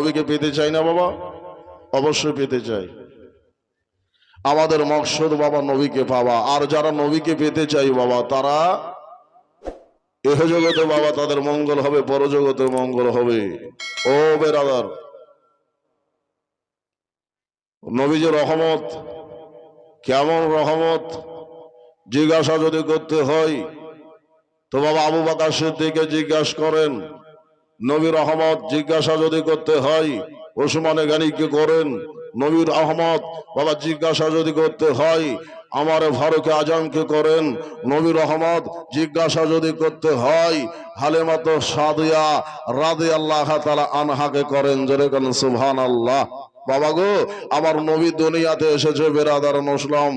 নবীকে পেতে চাই না বাবা? অবশ্যই পেতে চাই। আমাদের মকসদ বাবা নবীকে পাওয়া। আর যারা নবীকে পেতে চাই বাবা, তারা এহ জগতে বাবা তাদের মঙ্গল হবে, পরজগতে মঙ্গল হবে। ও বেরাদার, নবীজির রহমত কেমন রহমত জিজ্ঞাসা যদি করতে হয় তো বাবা আবু বকর সিদ্দিককে জিজ্ঞাসা করেন। নবীর রহমত জিজ্ঞাসা যদি করতে হয় ওসমানে গনিকে করেন। নবীর রহমত বাবা জিজ্ঞাসা যদি করতে হয় আমার ফারুক আজমকে করেন। নবীর রহমত জিজ্ঞাসা যদি করতে হয় হালিমাত সাদিয়া রাদিয়াল্লাহু তাআলা আনহাকে করেন। জোরে বলেন সুবহানাল্লাহ। বাবা গো, আমার নবী দুনিয়াতে এসেছে বেরাদার মুসলিম,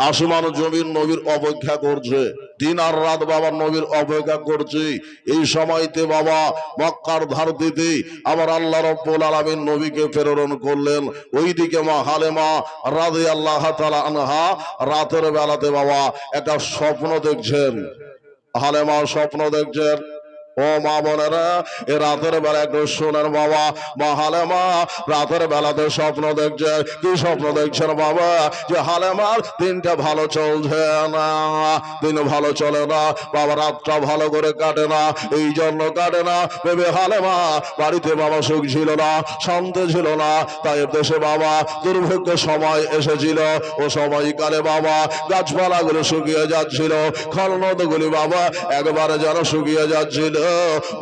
আসমান জমিন নবীর অপেক্ষা করছে, দিন আর রাত বাবা নবীর অপেক্ষা করছে। এই সময়তে বাবা মক্কার ধরতিতে আবার আল্লাহ রাব্বুল আলামিন নবীকে প্রেরণ করলেন। ওইদিকে মা হালেমা রাদিয়াল্লাহু তাআলা আনহা রাতের বেলাতে বাবা একটা স্বপ্ন দেখছেন। হালেমা স্বপ্ন দেখছেন। ও মা বোনেরা, এ রাতের বেলা একটু শোনেন বাবা। মা হালেমা রাতের বেলাতে স্বপ্ন দেখছে। কি স্বপ্ন দেখছেন বাবা? যে হালেমার দিনটা ভালো চলছে না, দিন ভালো চলে না বাবা, রাতটা ভালো করে কাটে না। এই জন্য কাটে না ভেবে হালেমা বাড়িতে বাবা সুখ ছিল না, শান্তি ছিল না। তাই দেশে বাবা দুর্ভিক্ষ সময় এসেছিল। ও সময়কালে বাবা গাছপালাগুলো শুকিয়ে যাচ্ছিল, খাল নদগুলি বাবা একবারে যেন শুকিয়ে যাচ্ছিল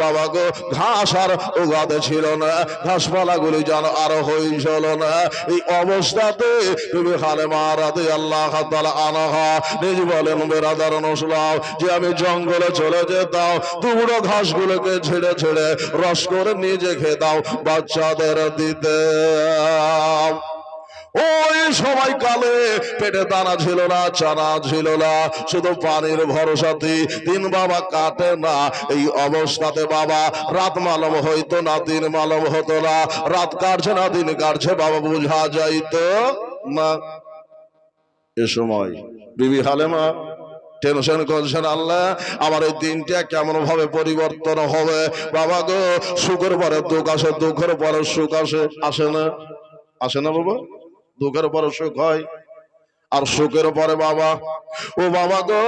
বাবা গো। ঘাস আর উগাতে ছিল না, ঘাসপালাগুলি যেন আরো হইছিল না। এই অবস্থাতে বিবি হালেমা রাদিয়াল্লাহু তাআলা আনহা নিজ বলেন বেরাদার মুসলিম যে আমি জঙ্গলে চলে যেতাম, দুবড়ো ঘাসগুলোকে ছেড়ে ছেড়ে রস করে নিজে খেতাম, বাচ্চাদের দিতাম। ওই সময়কালে পেটে দানা ছিল না, চানা ছিল না, শুধু পানির ভরসাতে দিন বাবা কাটে না। এই অবস্থাতে বাবা রাত মালুম হইতো না, দিন মালুম হতো না। রাত কাটছে না, দিন কাটছে বাবা বুঝা যাইতো না। এ সময় বিবি হালেমা টেনশন করছেন, আল্লাহ আমার এই দিনটা কেমন ভাবে পরিবর্তন হবে বাবা গো। সুখের পরে দুঃখ আসে, দুঃখের পরে সুখ আসে, আসে না? আসে না বাবা? দুঃখের পরে সুখ হয়, আর সুখের পরে বাবা ও বাবা গো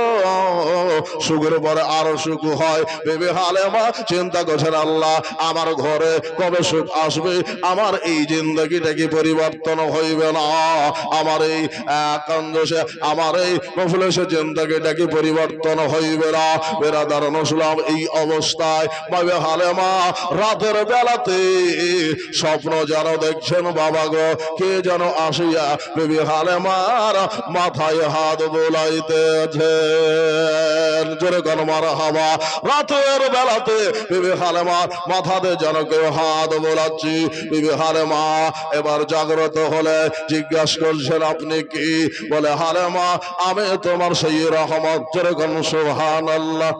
সুখের পরে আরো সুখ হয়। বিবি হালেমা চিন্তা করছেন, আল্লাহ আমার ঘরে কবে সুখ আসবে? আমার এই জিন্দগিটা কি পরিবর্তন হইবে না? আমার এই কাঞ্জসে আমার এই মফলেসে জিন্দগিটা কি পরিবর্তন হইবে না? বেরাদার মুসলিম এই অবস্থায় বিবি হালেমা রাতের বেলাতে স্বপ্ন যেন দেখছেন বাবা গো। কে যেন আসিয়া বিবি হালেমার মাথায় হাত বোলাইতেছে। জোরে কোন মারহাবা। রাতের বেলাতে বিবি হালেমার মাথাতে যেন কেউ হাত বোলাচ্ছি। বিবি হালেমা এবার জাগ্রত হলে জিজ্ঞাসা করছেন, আপনি কি? বলে, হালেমা আমি তোমার সেই রহমত। জোরে কোন সুবহানাল্লাহ।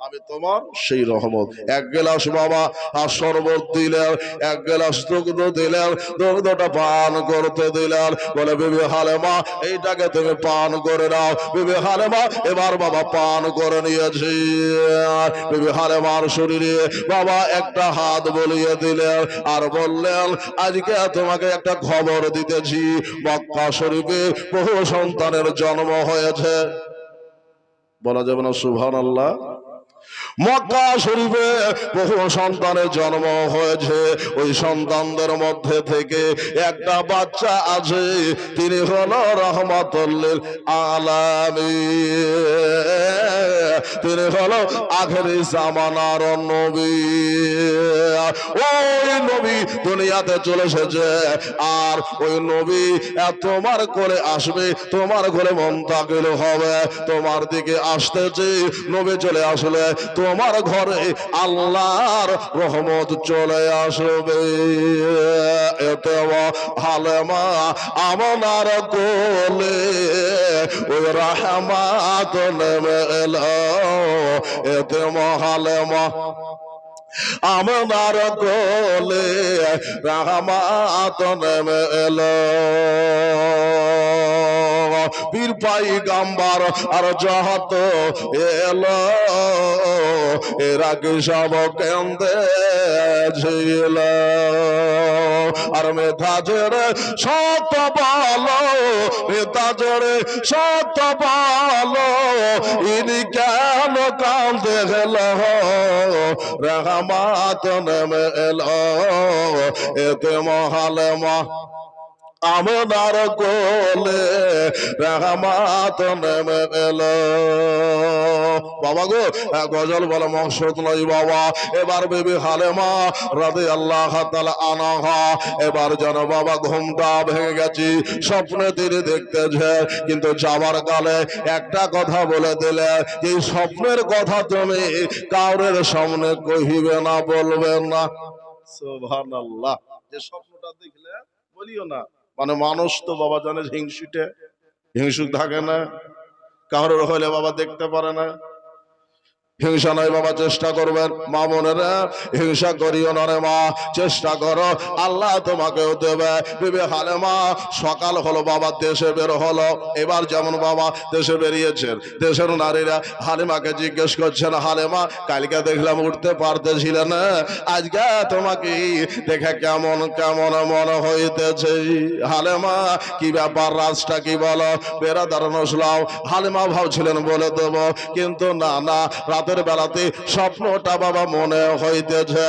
আমি তোমার সেই রহমত। এক গ্লাস বাবা আর শরবত দিলেন, এক গ্লাস দুগ্ধ দিলেন, দুগ্ধটা পান করতে দিলেন। বলে, বিবি হালেমা এইটাকে তুমি পান করে নাও। বিবি হালেমা এবার বাবা পান করে নিয়েছি। বিবি হালেমার শরীরে বাবা একটা হাত বলিয়ে দিলেন আর বললেন, আজকে তোমাকে একটা খবর দিতেছি, মক্কা শরীফে বহু সন্তানের জন্ম হয়েছে। বলা যাবে না সুবহানাল্লাহ? মক্কা শরীফে বহু সন্তানের জন্ম হয়েছে। ওই সন্তানদের মধ্যে থেকে একটা বাচ্চা আছে, তিনি হলো রহমাতুল লিল আলামিন, তিনি হলো আখিরি জামানার নবী। ওই নবী দুনিয়াতে চলে এসেছে, আর ওই নবী তোমার কোলে আসবে, তোমার কোলে মুনতাকিল হবে, তোমার দিকে আসতেছে। নবী চলে আসলে তোমার ঘরে আল্লাহর রহমত চলে আসবে। এতে হালেমা আমার কোলে ওই রহমত নেমে এলো। এতে হালেমা আমার কোলে রহমত নেমে এলো। পীর পাইগাম্বার আর যত এলো, এরা কি সব কেন্দে ছিল আর মেধাজের সত বলো মেধাজের সত বলো ইনি কেন কাঁদে গেল রহমত নেমে এলো এতে মহালেমা আমার কোলে রহমত নেমে এলো বাবা গো গজল বলা মকসদ নয় বাবা এবার বিবি হালেমা রাদিয়াল্লাহু তাআলা আনহা এবার যেন বাবা ঘুমটা ভেঙে গেছি স্বপ্নে তিনি দেখতেছে কিন্তু যাবার কালে একটা কথা বলে দিলে এই স্বপ্নের কথা তুমি কাউরের সামনে কহিবে না বলবে না সুবহানাল্লাহ যে স্বপ্নটা দেখলে বলিও না মানে মানুষ তো বাবা জানে হিংসুক থাকে না কারোর হলে বাবা দেখতে পারে না হিংসা নয় বাবা চেষ্টা করবেন মা বোনেরা হিংসা করিও না রে মা চেষ্টা করো আল্লাহ তোমাকেও দেবে বিবি হালেমা সকাল হলো বাবা দেশে বের হলো এবার যেমন বাবা দেশে বেরিয়েছেন দেশের নারীরা হালিমাকে জিজ্ঞেস করছেন হালেমা কালকে দেখলাম উঠতে পারতেছিলে না আজকে তোমাকে দেখে কেমন কেমন মনে হইতেছে হালেমা কি ব্যাপার রাজটা কি বলো বেড়া দাঁড়ানো শুলাও হালিমা ভাবছিলেন বলে দেবো কিন্তু না না রাতের বেলাতে স্বপ্নটা বাবা মনে হইতেছে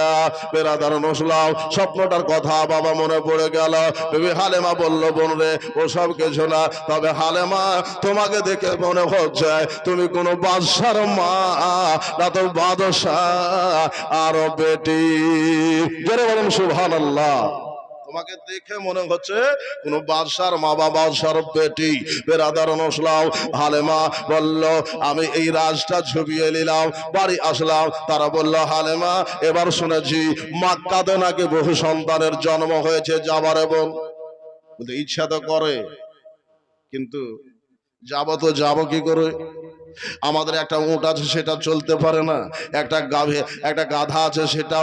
বেরাদার নসলাম স্বপ্নটার কথা বাবা মনে পড়ে গেল বিবি হালেমা বলল বোন রে ওসব কিছু না তবে হালেমা তোমাকে দেখে মনে হচ্ছে তুমি কোন বাদশার মা না তো বাদশাহ আর বেটি জোরে বলুন সুবহানাল্লাহ তোমাকে দেখে মনে হচ্ছে কোন বাদশার মা বা বাদশার বেটি বেরাদার নসলাম হালেমা বলল আমি এই রাজটা ঝুবিয়ে নিলাম বাড়ি আসলাম তারা বলল হালেমা এবার শুনেছি মক্কাতে নাকি বহু সন্তানের জন্ম হয়েছে যাবার বোন ইচ্ছা তো করে কিন্তু যাবো কি করে আমাদের একটা উট আছে সেটা চলতে পারে না একটা গাধা আছে সেটা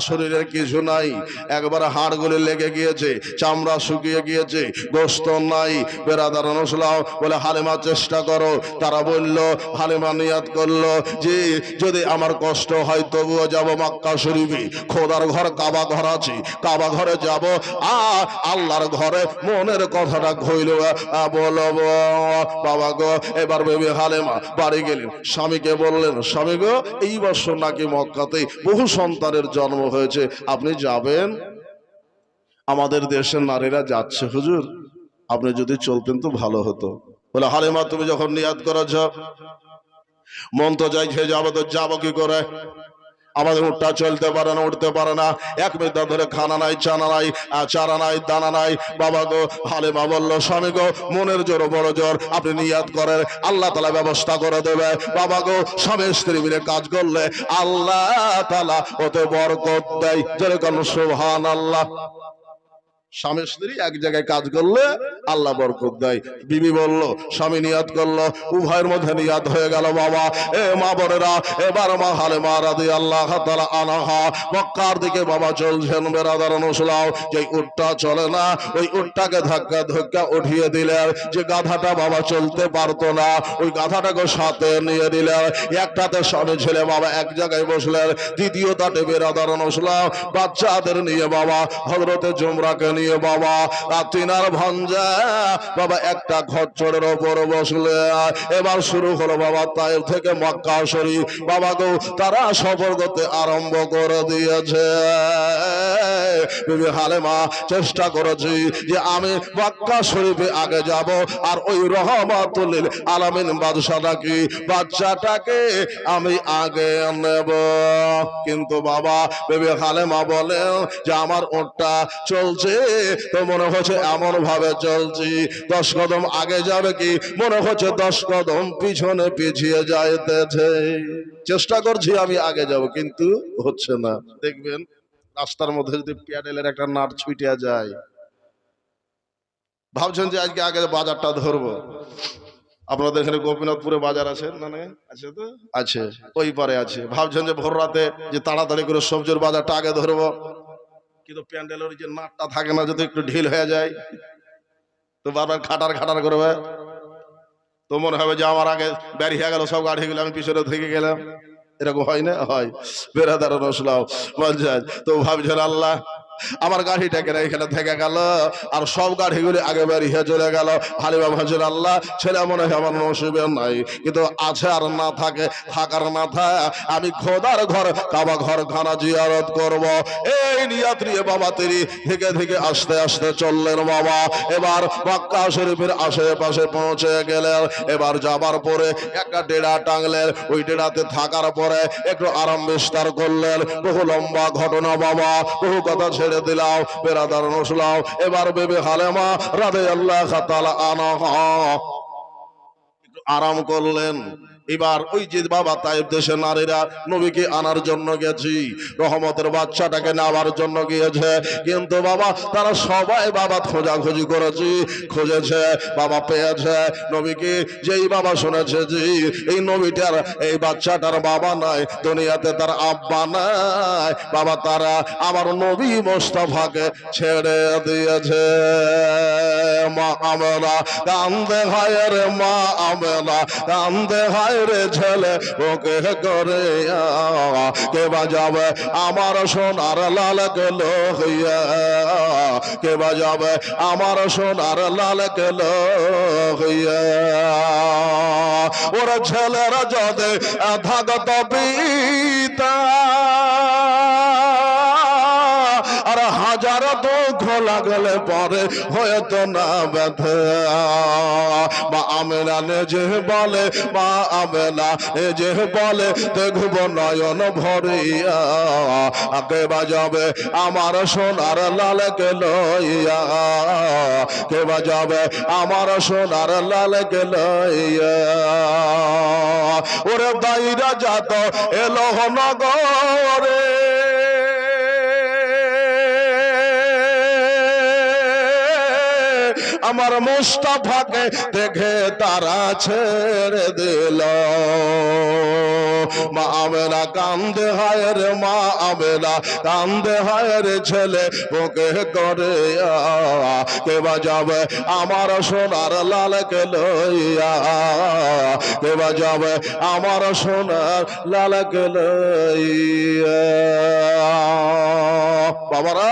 শরীরের কিছু নাই একবার হাড়গুলি লেগে গিয়েছে চামড়া শুকিয়ে গিয়েছে গোশত নাই বেরাদার নসলাম বলে হালিমা চেষ্টা করো তারা বলল হালিমা নিয়াত করলো যে যদি আমার কষ্ট হয় তবুও যাব মক্কা শরীফে খোদার ঘর কাবা ঘর আছে কাবা ঘরে যাব আর আল্লাহর ঘরে মনের কথাটা কইল বলবো বাবা গো এবার বেবি হালিমা বাড়ি গেলেন স্বামীকে বললেন স্বামী গো এই বছর নাকি মক্কাতে বহু সন্তানের জন্ম হয়েছে আপনি যাবেন আমাদের দেশের নারীরা যাচ্ছে হুজুর আপনি যদি চলতেন তো ভালো হতো বলে হালিমা তুমি যখন নিয়াত করেছ মন তো চাইছে যাবো তো যাবো কি করে আমাদের উঠটা চলতে পারে না উঠতে পারে না এক মিনিট ধরে খানা নাই চানা নাই চারা নাই দানা নাই বাবা গো হালিমা বলল স্বামী গো মনের জোর বড় জোর আপনি নিয়াত করেন আল্লাহ তাআলা ব্যবস্থা করে দেবে বাবা গো স্বামী স্ত্রী মিলে কাজ করলে আল্লাহ তাআলা ওতে বরকত দেয় যেরকম সুবহানাল্লাহ স্বামী স্ত্রী এক জায়গায় কাজ করলে আল্লাহ বরকত দেয় বিবি বলল স্বামী নিয়াত করলো উভয়ের মধ্যে নিয়াত হয়ে গেল বাবা এ মা বোনেরা এবার মা হালিমা রাদিয়াল্লাহু তাআলা আনহা মক্কার দিকে বাবা চলছেন বেরাদার নসলাও যে উটটা চলে না ওই উটটাকে ধাক্কা ধাক্কা উঠিয়ে দিলেন যে গাধাটা বাবা চলতে পারতো না ওই গাধাটাকে সাথে নিয়ে দিলেন একটাতে স্বামী ছেলে বাবা এক জায়গায় বসলেন দ্বিতীয়টাতে বেরাদার নসলাও বাচ্চাদের নিয়ে বাবা হযরতে জুমরাকে নিয়ে বাবা তিনার ভঞ্জা বাবা একটা খচ্চরের ওপর বসলে এবার শুরু হলো বাবা তায়েফ থেকে মক্কা শরীফ বাবা গো তারা সফর করতে আরম্ভ করে দিয়েছে বিবি হালিমা চেষ্টা করেছি যে আমি মক্কা শরীফে আগে যাব আর ওই রহমাতুল লিল আলামিন বাদশাটাকে বাচ্চাটাকে আমি আগে নেব কিন্তু বাবা বিবি হালিমা বলেন যে আমার ওটা চলছে তো মনে হচ্ছে এমন ভাবে চলছি 10 কদম আগে যাবে কি মনে হচ্ছে 10 কদম পিছনে পিছিয়ে যাইতেছে চেষ্টা করছি আমি আগে যাব কিন্তু হচ্ছে না দেখবেন রাস্তার মধ্যে যদি প্যাডেলের একটা নাট ছুটিয়া যায় ভাবছেন যে আজকে আগে বাজারটা ধরবো আপনাদের এখানে গোপীনাথপুরে বাজার আছে না আছে তো আছে ওই পারে আছে ভাবছেন যে ভোর রাতে যে তাড়াতাড়ি করে সবজির বাজারটা আগে ধরবো কিন্তু প্যান্ডেলের যে নাটটা থাকে না যদি একটু ঢিল হয়ে যায় তো বারবার খাটার করবে তো মনে হবে যে আমার আগে বেরিয়ে গেল সব গাড়িগুলো আমি পিছনে থেকে গেলাম এরকম হয় না? হয়। বেরাদার রসলাও বলছেন তো ভাবছেন আল্লাহ আমার গাড়িটা কেন এখানে থেকে গেল, আর সব গাড়িগুলি আগে বেরিয়ে চলে গেল। হালিমা ভাবছেন আল্লাহ ছেলে মনে হয় আমার নসিবে নাই, কিন্তু আছে আর না থাকে, থাকার না থাকে আমি খোদার ঘর কাবা ঘর খানা জিয়ারত করব। এই নিয়াত নিয়ে বাবা তিনি থেকে থেকে আস্তে আস্তে চললেন বাবা। এবার মক্কা শরীফের আশেপাশে পৌঁছে গেলেন। এবার যাবার পরে একটা ডেরা টাঙলেন, ওই ডেরাতে থাকার পরে একটু আরাম বিস্তার করলেন। বহু লম্বা ঘটনা বাবা, বহু কথা ছেড়ে দিলাম বেরাদার নসলাও। এবার বেবি হালেমা রাদিয়াল্লাহু তাআলা আনহা আরাম করলেন। এবার ওই যে বাবা তাইব দেশে নারীরা নবীকে আনার জন্য গেছি, রহমতের বাচ্চাটাকে নেওয়ার জন্য গিয়েছে, কিন্তু বাবা তারা সবাই বাবা খোঁজাখুঁজি করেছি, খুঁজেছে বাবা পেয়েছে নবীকে। যেই বাবা শুনেছে যে এই নবীটার এই বাচ্চাটার বাবা নাই, দুনিয়াতে তার আব্বা নাই বাবা, তারা আমার নবী মোস্তফাকে ছেড়ে দিয়েছে। মা আমেনা কান্দে হায় রে, মা আমেনা কান্দে হায় রে, ছেলে ওকে করে কে বাজাবে আমার সোনার লাল গেলো হইয়া, কে বাজাবে আমার সোনার লাল গেলো হইয়া। ওরা ছেলেরা যদি থাকত পিতা আর হাজার দুঃখ লাগলে পরে হয়তো না ব্যথা। মা আমেনা নিজে বলে, মা আমেনা নিজে বলে দেখব নয়ন ভরিয়া, কে বাজাবে আমার সোনার লাল কে লইয়া, কে বাজাবে আমার সোনার লাল কে লইয়া। ওরে বাইরা যাত এলো নগরে, আমার মুস্তাফাকে দেখে তারা ছেড়ে দিল। মা আমেনা কান্দে হায় রে, মা আমেনা কান্দে হায় রে, ছেলে ওকে করে কে বাজাবে আমার সোনার লাল কে লইয়া, কে বাজাবে আমার সোনার লাল কে লইয়া। বাবারা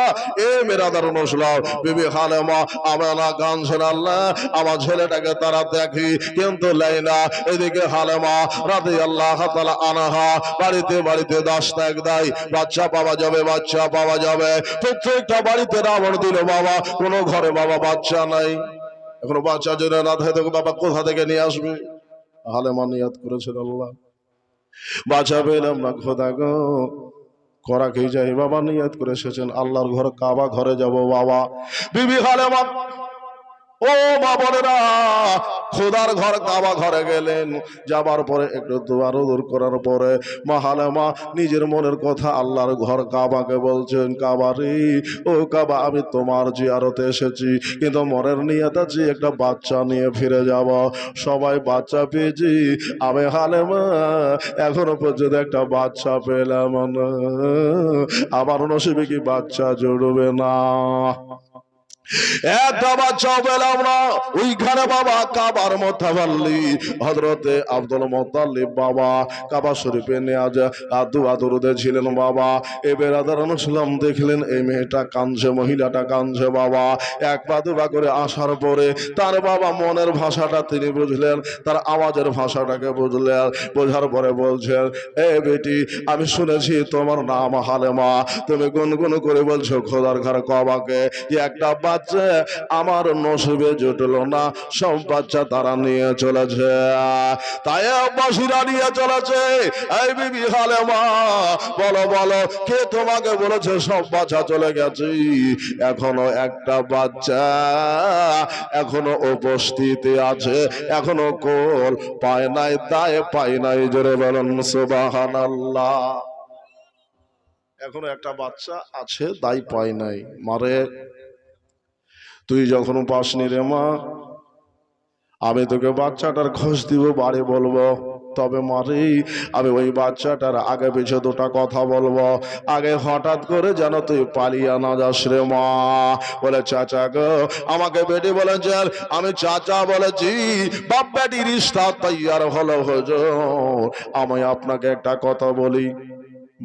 এ মেরা দারুন নসলাও বিবি হালেমা আমেনা কাঁদছেন, আল্লাহ আমার ছেলেটাকে তারা দেখি, কিন্তু লাইনা এদিকে হালেমা রাদিয়াল্লাহু তাআলা আনহা বাড়িতে বাড়িতে দাস ত্যাগ দেয়, বাচ্চা পাওয়া যাবে, বাচ্চা পাওয়া যাবে। প্রত্যেকটা বাড়িতে রাবণ দিল বাবা, কোন ঘরে বাবা বাচ্চা নাই। এখনো বাচ্চা যদি না থাকে বাবা কোথা থেকে নিয়ে আসবে? হালেমা নিয়াত করেছেন আল্লাহ বাচ্চা পেলাম না খোদা গো, করা খেয়ে যাই বাবা নিয়াত করে এসেছেন আল্লাহর ঘর কাবা ঘরে যাব বাবা। বিবি হালেমা ও মা বোনেরা খোদার ঘর কাবা ঘরে গেলেন, যাবার পরে একটু দোয়া দূর করার পরে মা হালেমা নিজের মনের কথা আল্লাহর ঘর কাবাকে বলছেন, কাবা রে ও কাবা আমি তোমার জিয়ারতে এসেছি, কিন্তু মনের নিয়ত আছে একটা বাচ্চা নিয়ে ফিরে যাব। সবাই বাচ্চা পেয়েছি, আমি হালেমা এখনো পর্যন্ত একটা বাচ্চা পেলাম না, আমার নসিবে কি বাচ্চা জুড়বে না? একটা বাচ্চা পেলাম না। ওইখানে বাবা কাবার মোতাবাল্লি হযরতে আব্দুল মুত্তালিব বাবা কাবা শরীফে নিয়াজ দোয়া দরুদে ছিলেন বাবা। এ বেরাদার মুসলিম দেখলেন এই মেয়েটা কাঁদছে, মহিলাটা কাঁদছে বাবা। এক পা দুপা করে আসার পরে তার বাবা মনের ভাষাটা তিনি বুঝলেন, তার আওয়াজের ভাষাটাকে বুঝলেন, বোঝার পরে বলছেন, এ বেটি আমি শুনেছি তোমার নাম হালেমা, তুমি গুনগুন করে বলছো খোদার ঘর কাবাকে যে একটা বাচ্চা আমার নসিবে জুটল না, সব বাচ্চা তারা নিয়ে চলেছে, তাই বাসিরা নিয়ে চলেছে। এই বিবি হালেমা বলো বলো কে তোমাকে বলেছে সব বাচ্চা চলে গেছে? এখনো একটা বাচ্চা এখনো উপস্থিতি আছে, এখনো কোল পায় নাই, তাই পায় নাই, জোরে বলেন সুবহানাল্লাহ। এখনো একটা বাচ্চা আছে তাই পায় নাই। মারে তুই যখন পাসনি রে মা, আমি তোকে বাচ্চাটার খোঁজ দিব, বাড়ি বলবো তবে মারি আমি ওই বাচ্চাটার আগে পিছে দুটা কথা বলবো, আগে হঠাৎ করে যেন তুই পালিয়ে না যাস রে মা। বলে চাচা গো, আমাকে বেটি বলেছেন, আমি চাচা বলেছি, বাপ বেটি রিশতা তৈয়ার হলো হুজুর। আমি আপনাকে একটা কথা বলি,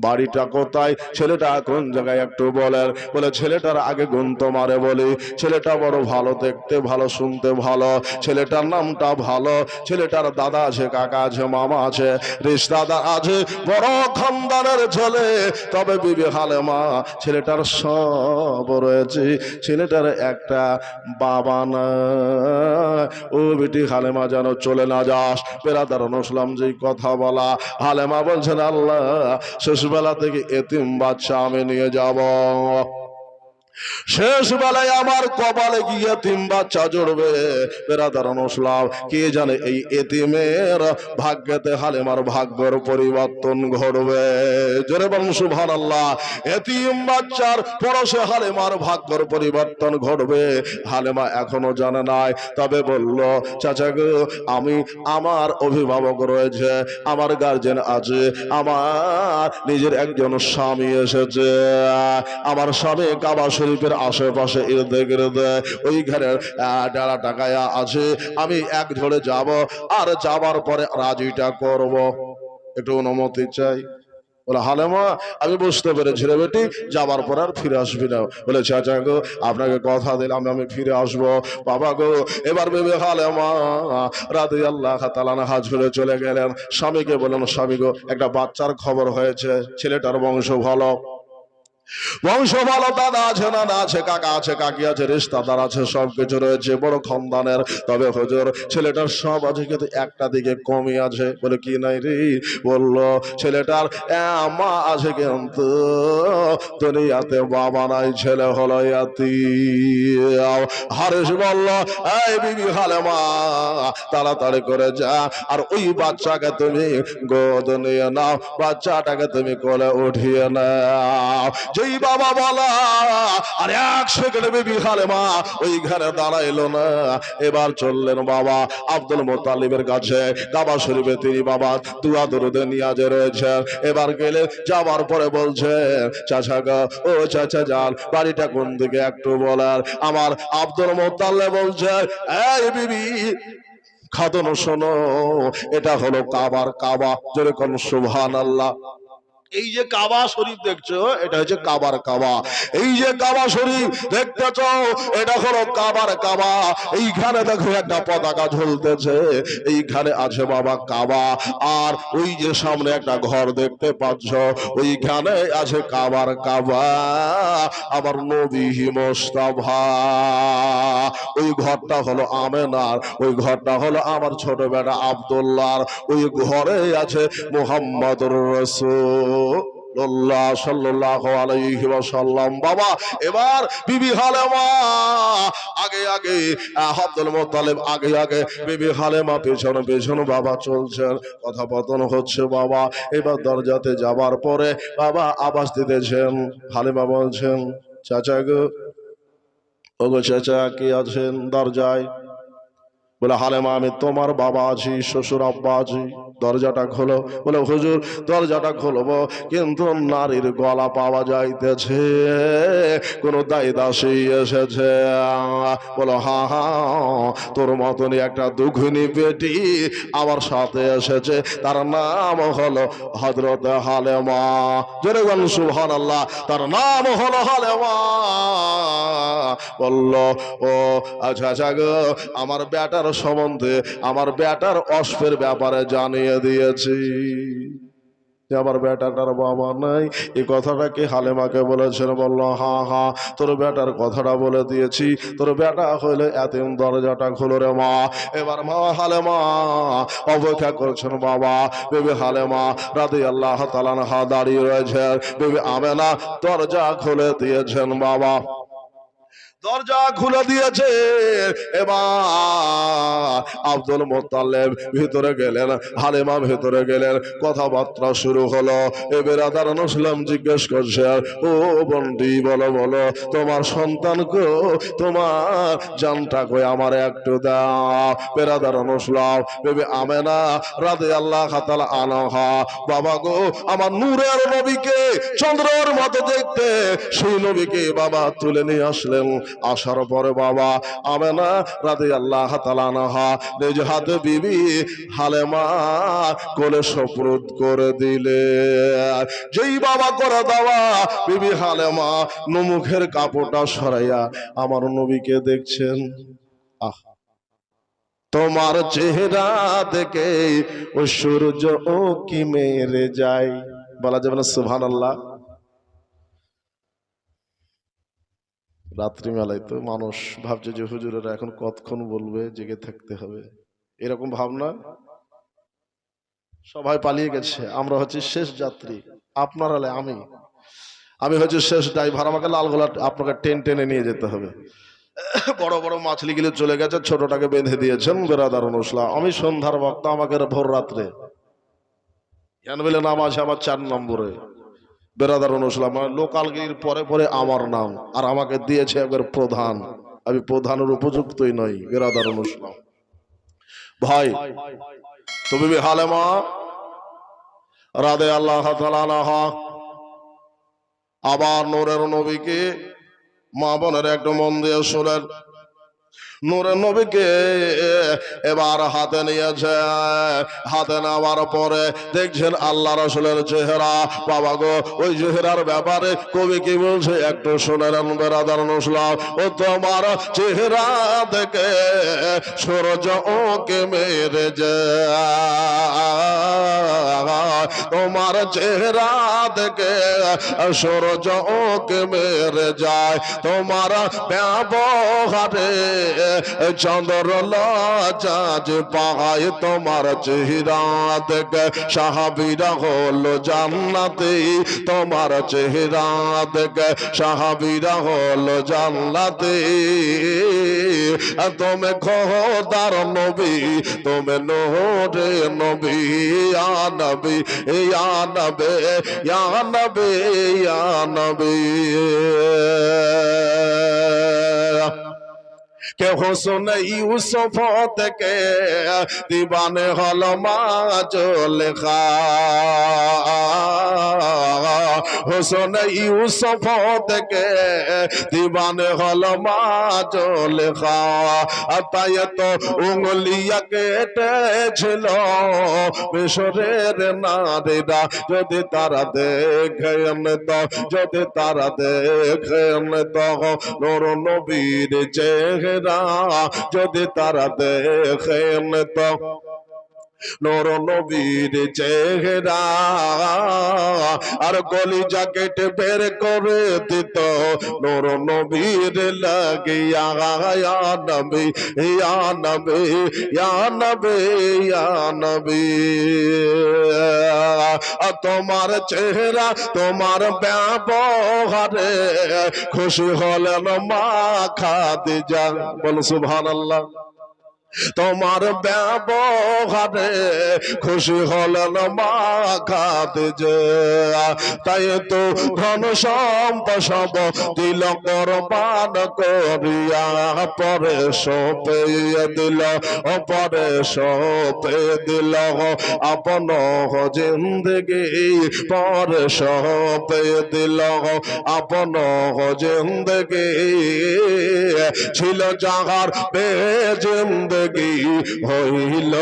বাড়িটা কোথায়, ছেলেটা কোন জায়গায় একটু বলেন। বলে ছেলেটার আগে গুণ তোমারে বলি, ছেলেটা বড় ভালো, দেখতে ভালো, শুনতে ভালো, ছেলেটার নামটা ভালো, ছেলেটার দাদা আছে, কাকা আছে, মামা আছে, রিশতাদার আছে, বড় খানদানের ছেলে। তবে বিবি হালেমা ছেলেটার সব রয়েছে, ছেলেটার একটা বাবা না। ও বেটি হালেমা যেন চলে না যাস। বেরাদার নসলাম যেই কথা বলা, হালেমা বলছেন আল্লাহ শেষবেলা থেকে এতিম বাচ্চা আমি নিয়ে যাব, শেষ বেলায় আমার কপালে গিয়ে এতিম বাচ্চা জড়বে। বেরাদার নসলাম কে জানে এই এতিমের ভাগ্যেতে হালেমার ভাগ্যের পরিবর্তন ঘটবে। জোরে বলুন সুবহানাল্লাহ। এতিম বাচ্চার পরশে হালেমার ভাগ্যের পরিবর্তন ঘটবে। হালেমা এখনো জানে নাই, তবে বলল চাচা গো, আমি আমার অভিভাবক রয়েছে, আমার গার্জেন আছে, আমার নিজের একজন স্বামী এসেছে, আমার স্বামী কাবা শরীফের আশেপাশে ইরদে গিরদে ওই ঘরের ডালা টাকায়া আছে, আমি এক ঝোড়ে যাব, আর যাবার পরে রাজিটা করব, একটু অনুমতি চাই। বলে হালেমা আমি বুঝতে পেরেছি রে বেটি, যাবার পর আর ফিরে আসবি না। বলে চাচা গো, আপনাকে কথা দিলাম আমি ফিরে আসবো। বাবা গো, এবার বেবি হালেমা রাদিয়াল্লাহু তাআলা আনহা ঝরে চলে গেলেন। স্বামীকে বললেন, স্বামী গো, একটা বাচ্চার খবর হয়েছে, ছেলেটার বংশ ভালো, বংশ ভালো, দাদা আছে, নানা আছে, কাকা আছে, কাকি আছে, রিশতাদার আছে, সবকিছু রয়েছে, বড় খানদানের। তবে হুজুর ছেলেটার সব আছে, কিন্তু একটা দিকে কমই আছে। বলে কি নাই রে? বলল ছেলেটার মা আছে, কিন্তু দুনিয়াতে বাবা নাই, ছেলে হলো ইয়াতীম। হারিস বলল, এই বিবি হালেমা তাড়াতাড়ি করে যা, আর ওই বাচ্চাকে তুমি গোদ নিয়ে নাও, বাচ্চাটাকে তুমি কোলে উঠিয়ে নাও। যেই বাবা বলা, আর এক সেকেন্ডে বিবি হালেমা ওই ঘরে দাঁড়াইলো না। এবার চললেন বাবা আব্দুল মুত্তালিবের কাছে, কাবা শরীফে তিনি বাবা দুয়া দরুদে নিয়াজে রয়েছেন। এবার গেলে যাবার পরে বলছে, চাচা গো, ও চাচা যান, বাড়িটা কোন দিকে একটু বলার। আমার আব্দুল মুত্তালিব বলছে, এই বিবি খাদন শোনো, এটা হলো কাবার কাবা। যেরকম সুবহানাল্লাহ। এই যে কাবা শরীফ দেখছো, এটা হচ্ছে কাবার কাবা। এই যে কাবা শরীফ দেখতেছ, এটা হলো কাবার কাবা। এইখানে দেখো একটা পতাকা ঝুলতেছে, এইখানে আছে বাবা কাবা। আর ওই যে সামনে একটা ঘর দেখতে পাচ্ছ, ওইখানে আছে কাবার কাবা, আমার নবী মুস্তাফা। ওই ঘরটা হলো আমেনার, ওই ঘরটা হলো আমার ছোট বেটা আব্দুল্লাহর, ওই ঘরে আছে মুহাম্মদুর রাসূল সাল্লাল্লাহু আলাইহি ওয়াসাল্লাম। বাবা এবার বিবি হালেমা আগে আগে, আব্দুল মুত্তালিব আগে আগে, বিবি হালেমা পেছনে পেছনে বাবা চলছেন, কথাপতন হচ্ছে বাবা। এবার দরজাতে যাবার পরে বাবা আওয়াজ দিতেছেন, হালেমা বলছেন, চাচা গো, ও গো চাচা, কে আছেন দরজায়? বলে হালেমা আমি তোমার বাবা আছি, শ্বশুর আব্বা আছি, দরজাটা খোলো। বলে হুজুর দরজাটা খুলবো, কিন্তু নারীর গলা পাওয়া যাইতেছে, কোন দায়ী দাসী এসেছে। বলো হা হা, তোর মতনই একটা দুঃখিনী বেটি আমার সাথে এসেছে, তার নাম হলো হযরত হালেমা। জোরে বলুন সুবহানাল্লাহ। তার নাম হলো হালেমা। বলল, ও আচ্ছা আচ্ছা গো, আমার বেটার সম্বন্ধে, আমার বেটার অস্পের ব্যাপারে জানিয়ে দিয়েছি, আমার বেটাটার বাবা নাই। এই কথাটাকে হালেমাকে বলেছেন। বলল হা হা, তোর বেটার কথাটা বলে দিয়েছি, তোর বেটা হইলে এতিম, দরজাটা খুলো রে মা। এবার মা হালেমা অপেক্ষা করছেন বাবা। বিবি হালেমা রাদিয়াল্লাহু তাআলা আনহা দাঁড়িয়ে রয়েছেন, বিবি আমেনা দরজা খুলে দিয়েছেন বাবা। দরজা খুলে দিয়েছে। এবার আব্দুল মুত্তালিব ভিতরে গেলেন, হালিমা ভিতরে গেলেন, কথাবার্তা শুরু হলো। এবার মুসলিম জিজ্ঞেস করছে, ও বন্দি বলো বলো, তোমার সন্তান কো, তোমার জানটা কই, আমার একটু দাও। বেরাদার মুসলিম বেবি আমেনা রাদিয়াল্লাহু তাআলা আনহা, বাবা গো, আমার নূরের নবীকে চন্দ্রের মতো দেখতে, সেই নবীকে বাবা তুলে নিয়ে আসলেন। আসার পরে বাবা আমেনা রাদিয়াল্লাহু তাআলা আনহা নিজ হাতে বিবি হালেমা কোলে সুপুরত করে দিলে। যেই বাবা করে দেওয়া, বিবি হালেমা মুখের কাপড়টা সরাইয়া আমার নবীকে দেখছেন। আহ, তোমার চেহারা দেখে ও সূর্য ও কি মেরে যায়, বলা যাবে না সুবহানাল্লাহ? রাত্রিবেলায় তো মানুষ ভাবছে যে হুজুরেরা এখন কতক্ষণ বলবে, জেগে থাকতে হবে, এরকম ভাবনা। সবাই পালিয়ে গেছে, আমরা হচ্ছে শেষ যাত্রী। আপনার হলে আমি হচ্ছে শেষ ড্রাইভার, আমাকে লালগোলা আপনাকে টেনে নিয়ে যেতে হবে। বড় বড় মাছলিগুলো চলে গেছে, ছোটটাকে বেঁধে দিয়েছেন বেরাদার মুসলিম। আমি সন্ধ্যার বক্তা, আমাকে ভোর রাত্রে নামাজ আমার 4 নম্বরে বেরাদার মুসলিম, লোকাল গিরির পরে পরে আমার নাম, আর আমাকে দিয়েছে একবার প্রধান। আমি প্রধানের উপযুক্তই নই বেরাদার মুসলিম ভাই। তো বিবি হালেমা রাদিয়াল্লাহু তাআলা আনহা আবার নূরের নবীকে, মা বোনের একটু মন দিয়ে শুনেন, নূরের নবীকে এবার হাতে নিয়েছে। হাতে নেওয়ার পরে দেখছেন আল্লাহ রাসূলের চেহারা। বাবা গো, ওই চেহারার ব্যাপারে কবি কি বলছে একটু শুনেন বেরাদার মুসলিম। ও তোমার চেহারা দেখে সূর্য ওকে মেরে যায়, তোমার চেহারা দেখে সূর্য ওকে মেরে যায়, তোমার ব্যবহারে চন্দ্র লজ্জাজ পায়, তোমার চেহারা দেখে সাহাবীরা হলো জান্নাতি, তোমার চেহারা দেখে সাহাবীরা হলো জান্নাতি। তুমি খোদার নবী, তুমি নূরে নবী, ইয়া নবী ইয়া নবী ইয়া নবী ইয়া নবী। কে হোসেন ইউসুফ থেকে দিবানে হল মা জুলেখা, হোসেন ইউসুফ থেকে দিবানে হল মা জুলেখা। তাই তো উঙ্গলিয়া কেটেছিল মিশরের নারীরা, যদি তারা দেখেন তো, যদি তারা দেখেন তো নূর নবীর চেহারা, যদি তারা দেখেন তো নূর নবীর চেহারা, আর কলিজা কেটে বের করে দিত নূর নবীর লাগিয়া। ইয়া নবী ইয়া নবী ইয়া নবী ইয়া নবী। তোমার চেহারা তোমার ব্যবহারে খুশি হলেন মা খাদিজা, বল সুবহানাল্লাহ। তোমার ব্যবহারে খুশি হলেন মা খাদিজা, তাই তো ধন সম্পদ সব দিল কোরবান করিয়া, পরে সপে দিল পরে সপে দিল আপন জিন্দগি, পরে সপে দিল আপন জিন্দগি। ছিল যাহার বেজিন্দগি হইল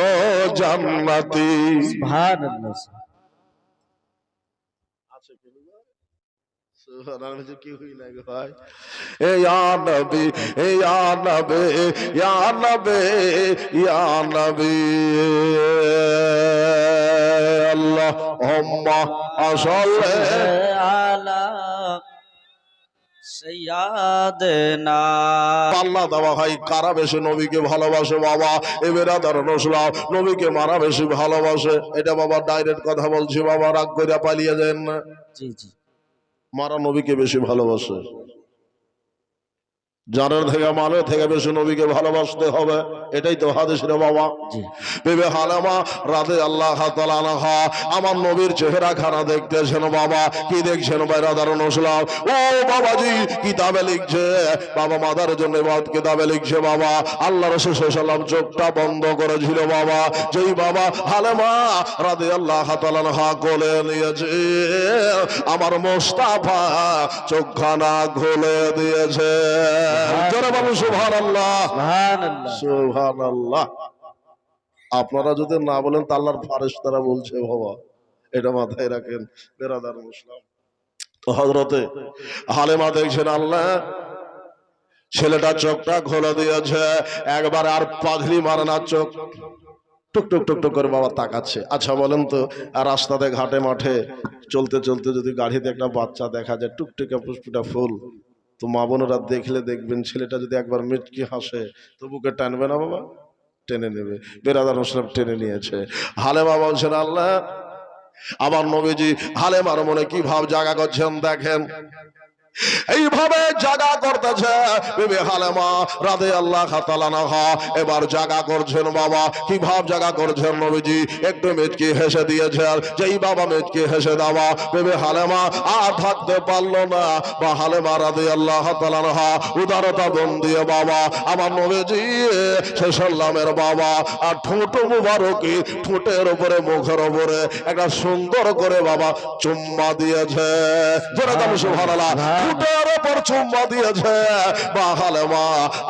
জান্নাতি। সুবহানাল্লাহ। কি হই না গো ভাই, এ ইয়া নবী এ ইয়া নবী ইয়া নবী ইয়া নবী। আল্লাহুম্মা সাল্লি আলা সাইয়্যিদিনা। আল্লাহ দেওয়া ভাই, কারা বেশি নবীকে ভালোবাসে বাবা? এবারে ধরো নসলাম নবীকে মারা বেশি ভালোবাসে, এটা বাবা ডাইরেক্ট কথা বলছি বাবা, রাগ করে পালিয়ে যান না। জি জি, মারা নবীকে বেশি ভালোবাসে। জানের থেকে মালের থেকে বেশি নবীকে ভালোবাসতে হবে, এটাই তো হাদিস রে বাবা। বিবি হালেমা রাদিয়াল্লাহু তাআলা আনহা আমার নবীর চেহারা খানা দেখতেছেন বাবা। কি দেখছেন বাইরাদারুন ইসলাম? ও বাবাজি কিতাবে লিখছে, বাবা মাদার জন্য বাদ কিতাবে লিখছে বাবা, আল্লাহ রাসূল সাল্লাল্লাহু আলাইহি ওয়াসাল্লাম চোখটা বন্ধ করেছিল বাবা। যেই বাবা হালেমা রাদিয়াল্লাহু তাআলা আনহা কোলে নিয়েছে, আমার মুস্তাফা চোখখানা খুলে দিয়েছে। জোরে বলুন সুবহানাল্লাহ, সুবহানাল্লাহ। সুবহানাল্লাহ। আপনারা যদি না বলেন তা আল্লাহর ফেরেশতারা বলছে বাবা, এটা মাথায় রাখেন বেরাদার মুসলিম। তো হযরতে হালেমা দেখছেন আল্লাহ ছেলেটা চোখটা খুলে দিয়েছে, একবার আর পাগড়ি মারে না, চোখ টুক টুক টুক টুক করে বাবা তাকাচ্ছে। আচ্ছা বলেন তো, আর রাস্তাতে ঘাটে মাঠে চলতে চলতে যদি গাড়িতে একটা বাচ্চা দেখা যায় টুকটুকে পুষ্পিটা ফুল, তো মা বোনেরা দেখলে দেখবেন ছেলেটা যদি একবার মিটকি হাসে তো বুকে টানবে না বাবা? টেনে নেবে। বেরাদার মুসলিম টেনে নিয়েছে। হালেমা বলছেন আল্লাহ আমার নবীজি হালেমার মনে কি ভাব জাগা করছেন দেখেন। এইভাবে জাগা করতেছে বিবি হালেমা রাদিয়াল্লাহু তাআলা আনহা, এবার জাগা করছেন বাবা। কি ভাব জাগা করছেন নবীজি একটু মেচকি হেসে দিয়েছেন। যেই বাবা মেচকি হেসে দেওয়া বিবি হালেমা আর থাকতে পারলো না, বা হালেমা রাদিয়াল্লাহু তাআলা আনহা উদারতা বন দিয়ে বাবা আমার নবীজি সাল্লামের বাবা আর ঠোঁট মুবারকি ঠোঁটের উপরে মুখের উপরে একটা সুন্দর করে বাবা চুম্মা দিয়েছে। জোরে বলুন সুবহানাল্লাহ। ঠোঁটের উপর চুম্মা দিয়েছে বা হালেমা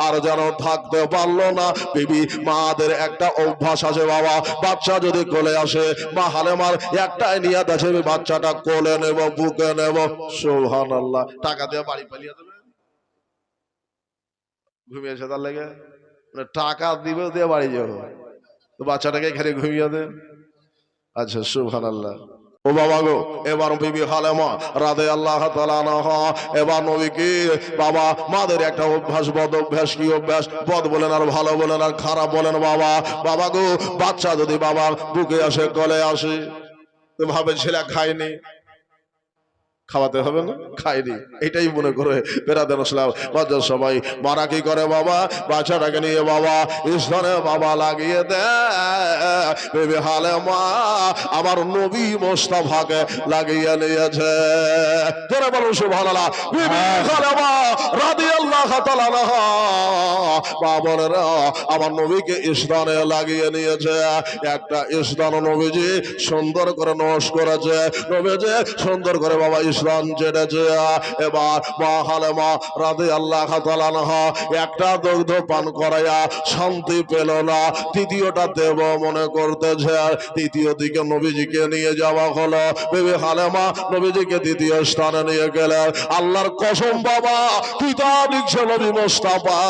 আর যেন থাকতে পারলো না। বিবি মাদের একটা অভ্যাস আছে বাবা, বাচ্চা যদি কোলে আসে বা হালেমার একটাই নিয়ত আছে বাচ্চাটা কোলে নেব বুকে নেব। সুবহানাল্লাহ। টাকা দিয়ে বাড়ি পালিয়ে দেবে, ঘুমিয়েছে তার লেগে টাকা দিবে দিয়ে বাড়ি যাবো, তো বাচ্চাটাকে এখানে ঘুমিয়ে দেন। আচ্ছা সুবহানাল্লাহ। ও বাবা গো, এবার বিবি হালেমা রাদিয়াল্লাহু তাআলা আনহা এবার নবীকে বাবা মাদের একটা অভ্যাস, বদ অভ্যাস। কি অভ্যাস? বদ বলেন আর ভালো বলেন আর খারাপ বলেন বাবা। বাবা গো বাচ্চা যদি বাবার বুকে আসে কোলে আসে তো ভাবে ছেলে খায়নি, খাওয়াতে হবে না, খায়নি, এটাই মনে করে বেরাদার ইসলাম বাচ্চার সবাই মারা কি করে বাবা বাচ্চাটাকে নিয়ে বাবা স্তনে বাবা লাগিয়ে দেয়। বিবি হালেমা আমার নবী মুস্তাফাকে লাগিয়ে নিয়েছে। জোরে বলুন সুবহানাল্লাহ। বিবি হালেমা রাদিয়াল্লাহু তাআলা আনহা বাবারা আমার নবীকে স্তনে লাগিয়ে নিয়েছে। একটা স্তন নবীজি সুন্দর করে নশ করেছে, নবীজি সুন্দর করে বাবা ইসলাম চেটেছে। এবার মা হালেমা রাদিয়াল্লাহু তাআলা আনহা একটা দুগ্ধ পান করাইয়া শান্তি পেল না, দ্বিতীয়টা দেব মনে করতেছে। তৃতীয় দিকে নবীজিকে নিয়ে যাওয়া হলো। বিবি হালেমা নবীজিকে দ্বিতীয় স্থানে নিয়ে গেলেন। আল্লাহর কসম বাবা কিতাব লিখছে নবী মুস্তাফা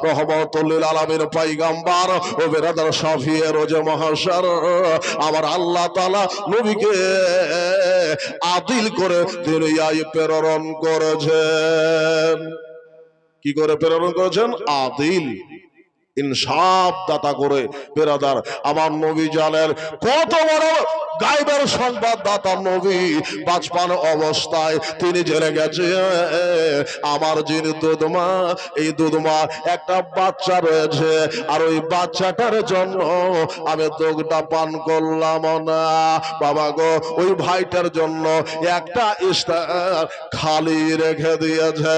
রহমাতুল লিল আলামিন পয়গম্বর ও বেরাদার শাফিয়ে রোজে মহাশর আমার আল্লাহ তাআলা নবীকে আদিল করে দুনিয়ায় প্রেরণ করেছেন। কি করে প্রেরণ করেছেন? আদিল, ইনসাফ দাতা করে। বেরাদার আমার নবী জানেন কত বড় গায়বের সংবাদদাতা নবী। বাঁচপান অবস্থায় তিনি জেনে গেছে আমার যিনি দুধমা, এই দুধমা একটা বাচ্চা রয়েছে, আর ওই বাচ্চাটার জন্য আমি দুধটা পান করলাম না। বাবা গো ওই ভাইটার জন্য একটা ইস্তার খালি রেখে দিয়েছে।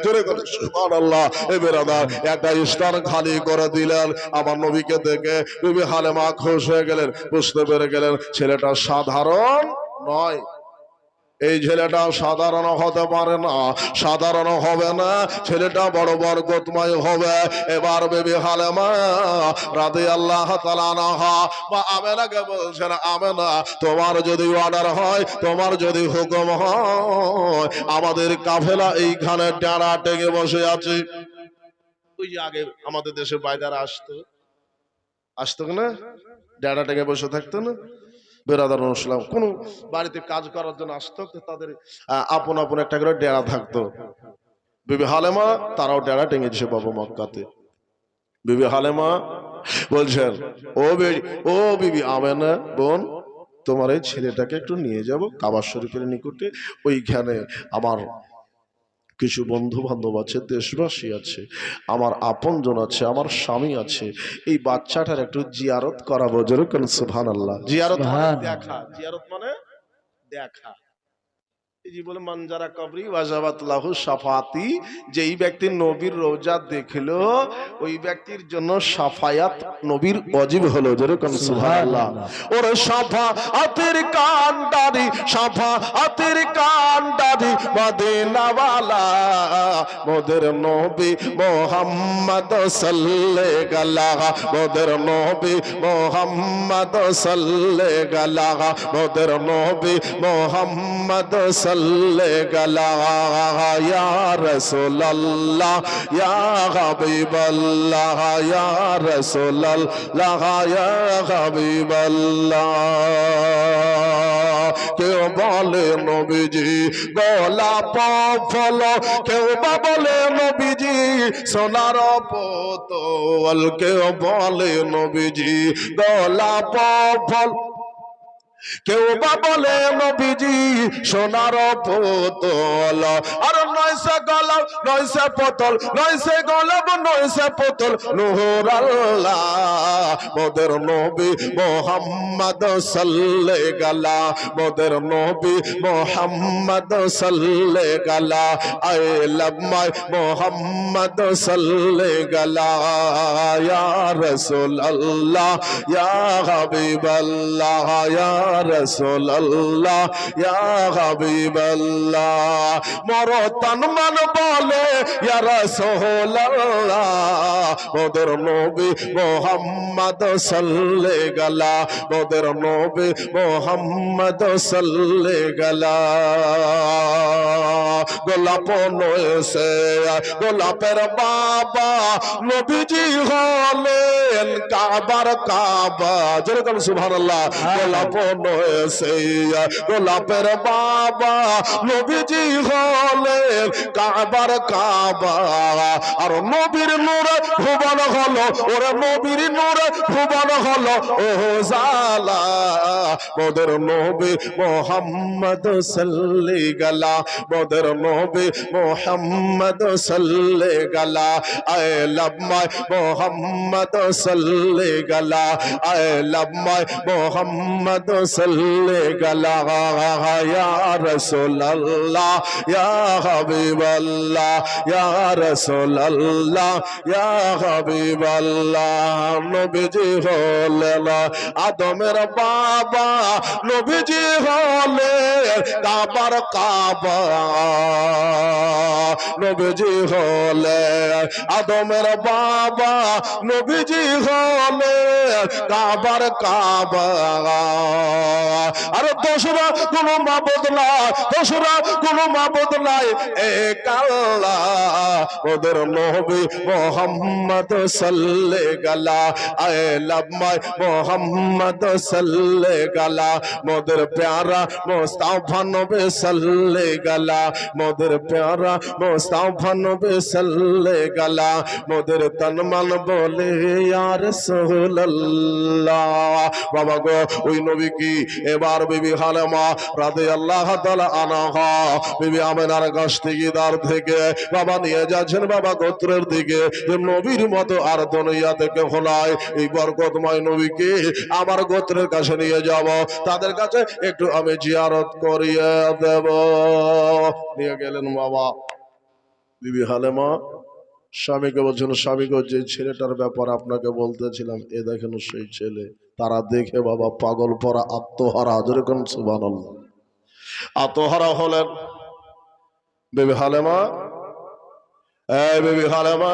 জোরে করে সুবহানাল্লাহ। এ বেরাদার একটা ইস্তার খালি করে দিলেন। আমার নবীকে দেখে বিবি হালেমা খুশ হয়ে গেলেন, বুঝতে পেরে গেলেন ছেলেটা সাধারণ নয়। এই ছেলেটা সাধারণ হতে পারে না, সাধারণ হবে না, ছেলেটা বড় বরকতময় হবে। এবার বিবি হালেমা রাদিয়াল্লাহু তাআলা আনহা বা আমেনাকে বলছেন, আমেনা তোমার যদি অর্ডার হয়, তোমার যদি হুকুম হয়, আমাদের কাফেলা এইখানে ডানা টেকে বসে আছে। ওই যে আগে আমাদের দেশে বাইদারা আসতো না, ডানা টেকে বসে থাকতো না। বেরাদার মুসলিম কোন বাড়িতে কাজ করার জন্য আসতো, তাদের আপন আপন একটা করে ডেরা থাকতো। বিবি হালেমা তারাও ডেরা টেঙেছে বাবা মক্কাতে। বিবি হালেমা বলছেন ও বিবি আমেনা বোন, তোমার এই ছেলেটাকে একটু নিয়ে যাব কাবা শরীফের নিকটে, ওইখানে আমার কিছু বন্ধু বান্ধব আছে, দেশবাসী আছে, আমার আপনজন আছে, আমার স্বামী আছে, এই বাচ্চাটার একটু জিয়ারত করাবো। যেরকম সুবহানাল্লাহ। জিয়ারত মানে দেখা, জিয়ারত মানে দেখা। এই যে বলে মানজারা কবরি ওয়াজাবাত লাহু শাফাতি, যেই ব্যক্তি নবীর রওজা দেখলো ওই ব্যক্তির জন্য শাফায়াত নবীর ওয়াজিব হলো। যেরকম সুবহানাল্লাহ। ওরে শাফাআতের কান্ডারি, শাফাআতের কান্ডারি মদিনা ওয়ালা মোদের নবী মুহাম্মদ সাল্লাল্লাহু আলাইহি, মোদের নবী মুহাম্মদ সাল্লাল্লাহু আলাইহি, মোদের নবী মুহাম্মদ সাল্লাল্লাহু ইয়া রাসূলুল্লাহ ইয়া হাবিবাল্লাহ ইয়া রাসূলুল্লাহ ইয়া হাবিবাল্লাহ। কেউ বলে নবীজি গোলাপ ফল, কেউ বা বলে নবীজি সোনার বোতল, কেউ বলে নবীজি গোলাপ ফল, কেউ বা বলে নবীজি সোনার বোতল। আর নয়সে গোলাপ নয়সে বোতল, নয়সে গোলাপ নয়সে বোতল নূর আল্লাহ মোদের নবী মুহাম্মদ সাল্লাল্লাহু আলাইহি, মোদের নবী মুহাম্মদ সাল্লাল্লাহু আলাইহি। আই লাভ মাই মুহাম্মদ সাল্লাল্লাহু আলাইহি ইয়া রাসূলুল্লাহ ইয়া হাবিবাল্লাহ ইয়া রাসূলুল্লাহ ইয়া হাবিবাল্লাহ। মরতান মান বলে ইয়া রাসূলুল্লাহ মোদের নবী মুহাম্মদ সাল্লাল্লাহু আলাইহি, মোদের নবী মুহাম্মদ সাল্লাল্লাহু আলাইহি। গোলাপ নয়সে গোলাপের বাবা নবীজি হলেন কাবার কাবা। যেরকম সুবহানাল্লাহ। গোলাপ নয়সে গোলাপের বাবা নবীজি হলেন কাবার কাবা। আর নবীর নূরে ভুবন হলো, ওরে নবীর নূরে ভুবন হলো ও জালা মোদের নবী মুহাম্মদ সাল্লাল্লাহু আলাইহি, মোদের নবী মুহাম্মদ সাল্লাল্লাহু আলাইহি। আই লাভ মাই মুহাম্মদ সাল্লাল্লাহু আলাইহি, আই লাভ মাই মুহাম্মদ সাল্লাল্লাহু আলাইহি ইয়া রাসূলুল্লাহ ইয়া হাবিবাল্লাহ ইয়া রাসূলুল্লাহ ইয়া হাবিবাল্লাহ। নবীজি হলেন আদমের বাবা, নবীজি হলেন কাবার কাবা, নবীজি হলেন আদমের বাবা, নবীজি হলেন কাবার কাবা। আর দোসরা কোনো মাবুদ নাই, দোসরা কোনো মাবুদ নাই এক আল্লাহ ওদের নবী মুহাম্মদ সাল্লাল্লাহু আলাইহি। আই লাভ মাই মুহাম্মদ সাল্লাল্লাহু আলাইহি, মোদের প্যারা মুস্তাফা নবী সাল্লাল্লাহু আলাইহি, মোদের প্যারা মুস্তাফা নবী সাল্লাল্লাহু আলাইহি। মোদের তন মন বলে ইয়া রাসূলুল্লাহ। বাবা গো ওই নবী কি এবার বিবি হালিমা রাদিয়াল্লাহু তাআলা আনহা বিবি আমিনার কাছ থেকে দার থেকে বাবা নিয়ে যাচ্ছেন বাবা গোত্রের দিকে। নবীর মতো আর দুনিয়াতে কেউ নাই। এই বরকতময় নবীকে আমার গোত্রের কাছে নিয়ে যাব, তাদের কাছে একটু আমি জিয়ারত করিয়ে দেব। নিয়ে গেলেন বাবা বিবি হালিমা। স্বামীকে বলছেন, স্বামীকে যে ছেলেটার ব্যাপার আপনাকে বলতেছিলাম এ দেখেন সেই ছেলে। তারা দেখে বাবা পাগল পরা আত্মহারা। যেরকম সুবহানাল্লাহ। আত্মহারা হলেন বিবি হালিমা। এই বিবি হালিমা,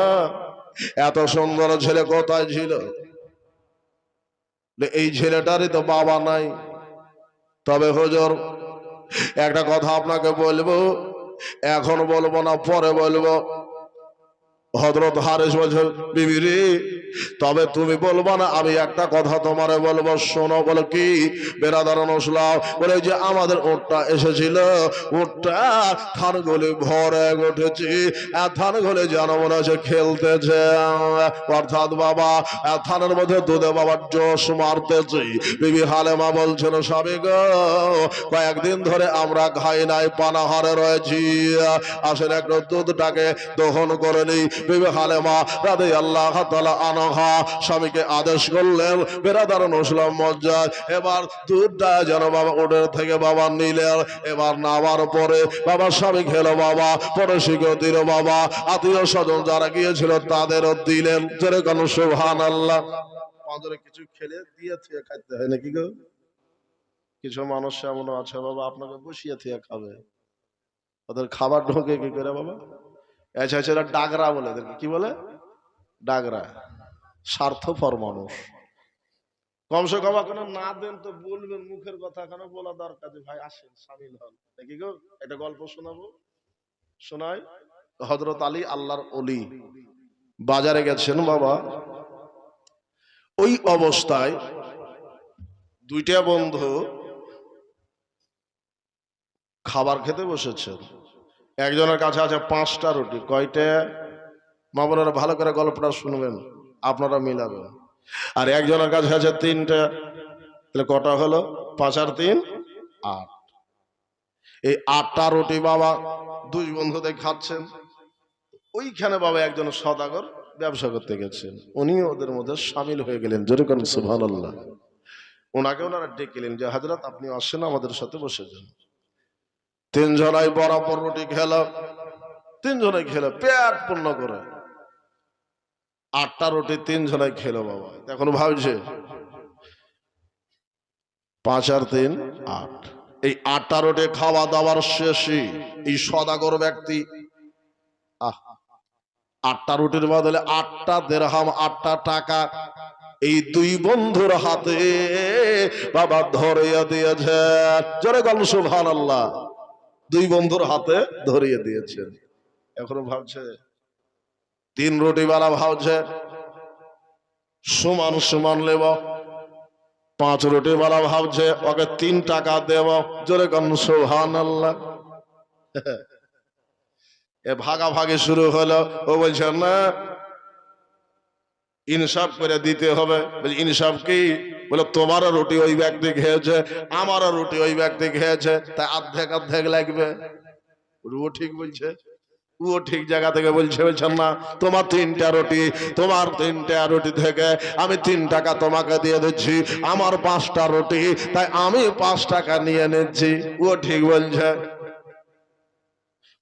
এত সুন্দর ছেলে কোথায় ছিল? এই ছেলেটারই তো বাবা নাই। তবে হুজুর একটা কথা আপনাকে বলবো, এখন বলবো না পরে বলবো। হযরত হারেস বলছে, বিবি রে, তবে তুমি বলবা না, আমি একটা কথা তোমারে বলবো, শোনো। বলে কি? বেরাদার নসলাম বলে যে আমাদের উটটা এসেছিল, উটটা থানগুলি ভরে উঠেছি, থানগুলি যেন মনে হচ্ছে খেলতেছে, অর্থাৎ বাবা থানের মধ্যে দুধে বাবার জোশ মারতেছি। বিবি হালেমা বলছেন, স্বামী গো, কয়েকদিন ধরে আমরা খাই নাই, পানাহারে রয়েছি, আসলে একটু দুধটাকে দহন করে নিই। বিবি হালেমা রাদিয়াল্লাহু তাআলা আনহা স্বামীকে আদেশ করলেন, বেরাদার নসলাম মজ্জাদ, এবার দুধটা যেন বাবা উটের থেকে বাবা নিলেন। এবার নামার পরে বাবা স্বামী খেলো, বাবা পড়োশিকে দিল, বাবা আত্মীয় স্বজন যারা গিয়েছিল তাদেরও দিলেন। যেরকম সুবহানাল্লাহ। আমাদের কিছু খেলে দিয়ে থুয়ে খাইতে হয় নাকি গো? কিছু মানুষ এমন আছে বাবা আপনাকে বসিয়ে থুয়ে খাবে, ওদের খাবার ঢোকে কি করে বাবা? আচ্ছা আচ্ছা, ডাগরা বলে, এদেরকে কি বলে? ডাগরা। স্বার্থপর মানুষ। কমসে কম এখন না দেন তো বলবেন, মুখের কথা কেন বলা দরকার যে ভাই আসেন সামিল হন নাকি গো? একটা গল্প শোনাবো, শোনাই। হযরত আলী আল্লাহর ওলি বাজারে গেছেন বাবা, ওই অবস্থায় দুইটা বন্ধু খাবার খেতে বসেছেন। একজনের কাছে আছে 5টা রুটি। কয়টা? মা বোনেরা ভালো করে গল্পটা শুনবেন, আপনারা মিলাবেন। আর একজনের কাছে আছে 3টা। তাহলে কটা হলো? 5 আর 3 8। এই 8টা রুটি বাবা দুই বন্ধুতে খাচ্ছেন। ওইখানে বাবা একজন সওদাগর ব্যবসা করতে গেছেন, উনি ওদের মধ্যে সামিল হয়ে গেলেন। যেরকম সুবহানাল্লাহ। ওনাকে ওনারা ডেকেলেন যে হযরত আপনি আসেন, আমাদের সাথে বসে যান। 3 জনাই বরাবর রুটি খেলো, 3 জনাই খেলো পেট পূর্ণ করে। 8টা রুটি 3 জনাই খেলো বাবা। এখন ভাবছে 5 আর 3 8। এই 8টা রুটি খাওয়া দাওয়ার শেষে এই সওদাগর ব্যক্তি 8টা রুটির বদলে 8টা দিরহাম, 8টা টাকা এই দুই বন্ধুর হাতে বাবা ধরিয়ে দিয়েছে। জোরে বলুন সুবহানাল্লাহ। দুই বন্ধুর হাতে ধরিয়ে দিয়েছেন। এখন ভাবছে 3 রুটি বালা ভাবছে সমান সমান নেব, 5 রুটি বালা ভাবছে ওকে 3 টাকা দেব। জোরে বলুন সুবহানাল্লাহ। এ ভাগাভাগি শুরু হলো। ও বলছে না, ইনসাফ করে দিতে হবে। বলছে ইনসাফ কি? বলে তোমারও রুটি ওই ব্যক্তি খেয়েছে, আমারও রুটি ওই ব্যক্তি খেয়েছে, তাই অর্ধেক অর্ধেক লাগবে। ও ঠিক বলছে, ও ঠিক জায়গা থেকে বলছে। বলছেন না, তোমার 3টা রুটি, তোমার 3টা রুটি থেকে আমি 3 টাকা তোমাকে দিয়ে দিচ্ছি, আমার 5টা রুটি, তাই আমি 5 টাকা নিয়ে নিচ্ছি। ও ঠিক বলছে।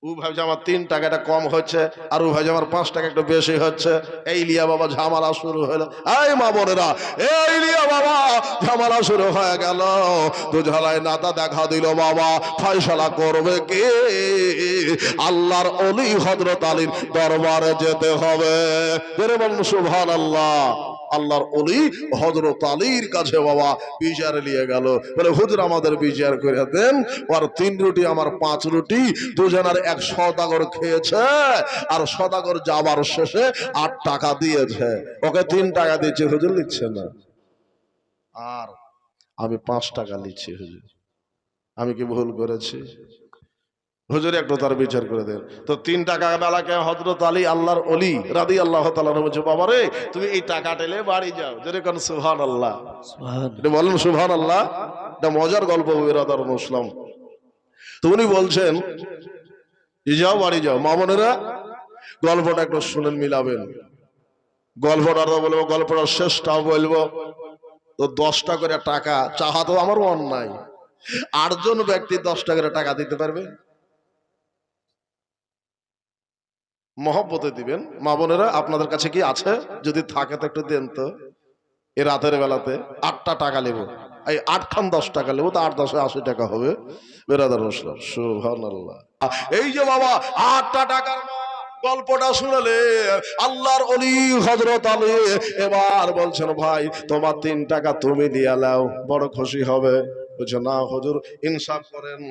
ও ভাবছে আমার 3 টাকাটা কম হচ্ছে, আর ও ভাবছে আমার 5 টাকা একটু বেশি হচ্ছে। এই লিয়া বাবা ঝামেলা শুরু হলো। এই মা বোনেরা, এই লিয়া বাবা ঝামেলা শুরু হয়ে গেল। দুঝালাই নাতা দেখা দিল বাবা। ফয়সালা করবে কে? আল্লাহর ওলি হযরত আলীর দরবারে যেতে হবে। জোরে বলুন সুবহানাল্লাহ। আল্লাহর ওলি হযরত আলীর কাছে বাবা বিচার নিয়ে গেল। বলে হুজুর আমাদের বিচার করে দেন, আর 3 রুটি আমার 5 রুটি দুজনের এক সওদাগর খেয়েছে, আর সওদাগর যাবার শেষে 8 টাকা দিয়েছে, ওকে 3 টাকা দিয়েছে, হুজুর লিখছে না, আর আমি 5 টাকা লিখছি। হুজুর আমি কি ভুল করেছি? হুজুর একটু তার বিচার করে দেন। তো 3 টাকা বেলাকে হযরত আলী আল্লাহর ওলি রাদিয়াল্লাহু তাআলা বলছে, বাবা রে তুমি এই টাকা টেলে বাড়ি যাও। যেরকম সুবহানাল্লাহ, এটা বলেন সুবহানাল্লাহ। এটা মজার গল্প বিরাদার মুসলিম। তো উনি বলছেন যাও বাড়ি যাও। মা বোনেরা গল্পটা একটু শুনেন, মিলাবেন। গল্পটা বলবো, গল্পটা শেষটাও বলবো। তো 10টা করে টাকা চাহা তো আমার অন্যায়। 8 জন ব্যক্তি 10টা করে টাকা দিতে পারবে? মহব্বতে দিবেন। মা বোনেরা আপনাদের কাছে কি আছে? যদি থাকে তো একটু দেন তো। এই রাতের বেলাতে 8টা টাকা নেব, এই 8 খান 10 টাকা নেব, তো 8 10 80 টাকা হবে। বেরাদার মুসলিম সুবহানাল্লাহ। এই যে বাবা 8টা টাকার গল্পটা শুনলে আল্লাহর ওলি হযরত আলী এবার বলছেন, ভাই তোমার 3 টাকা তুমি দিয়ে নাও, বড় খুশি হবে। বলছে না হুজুর ইনসাফ করেন,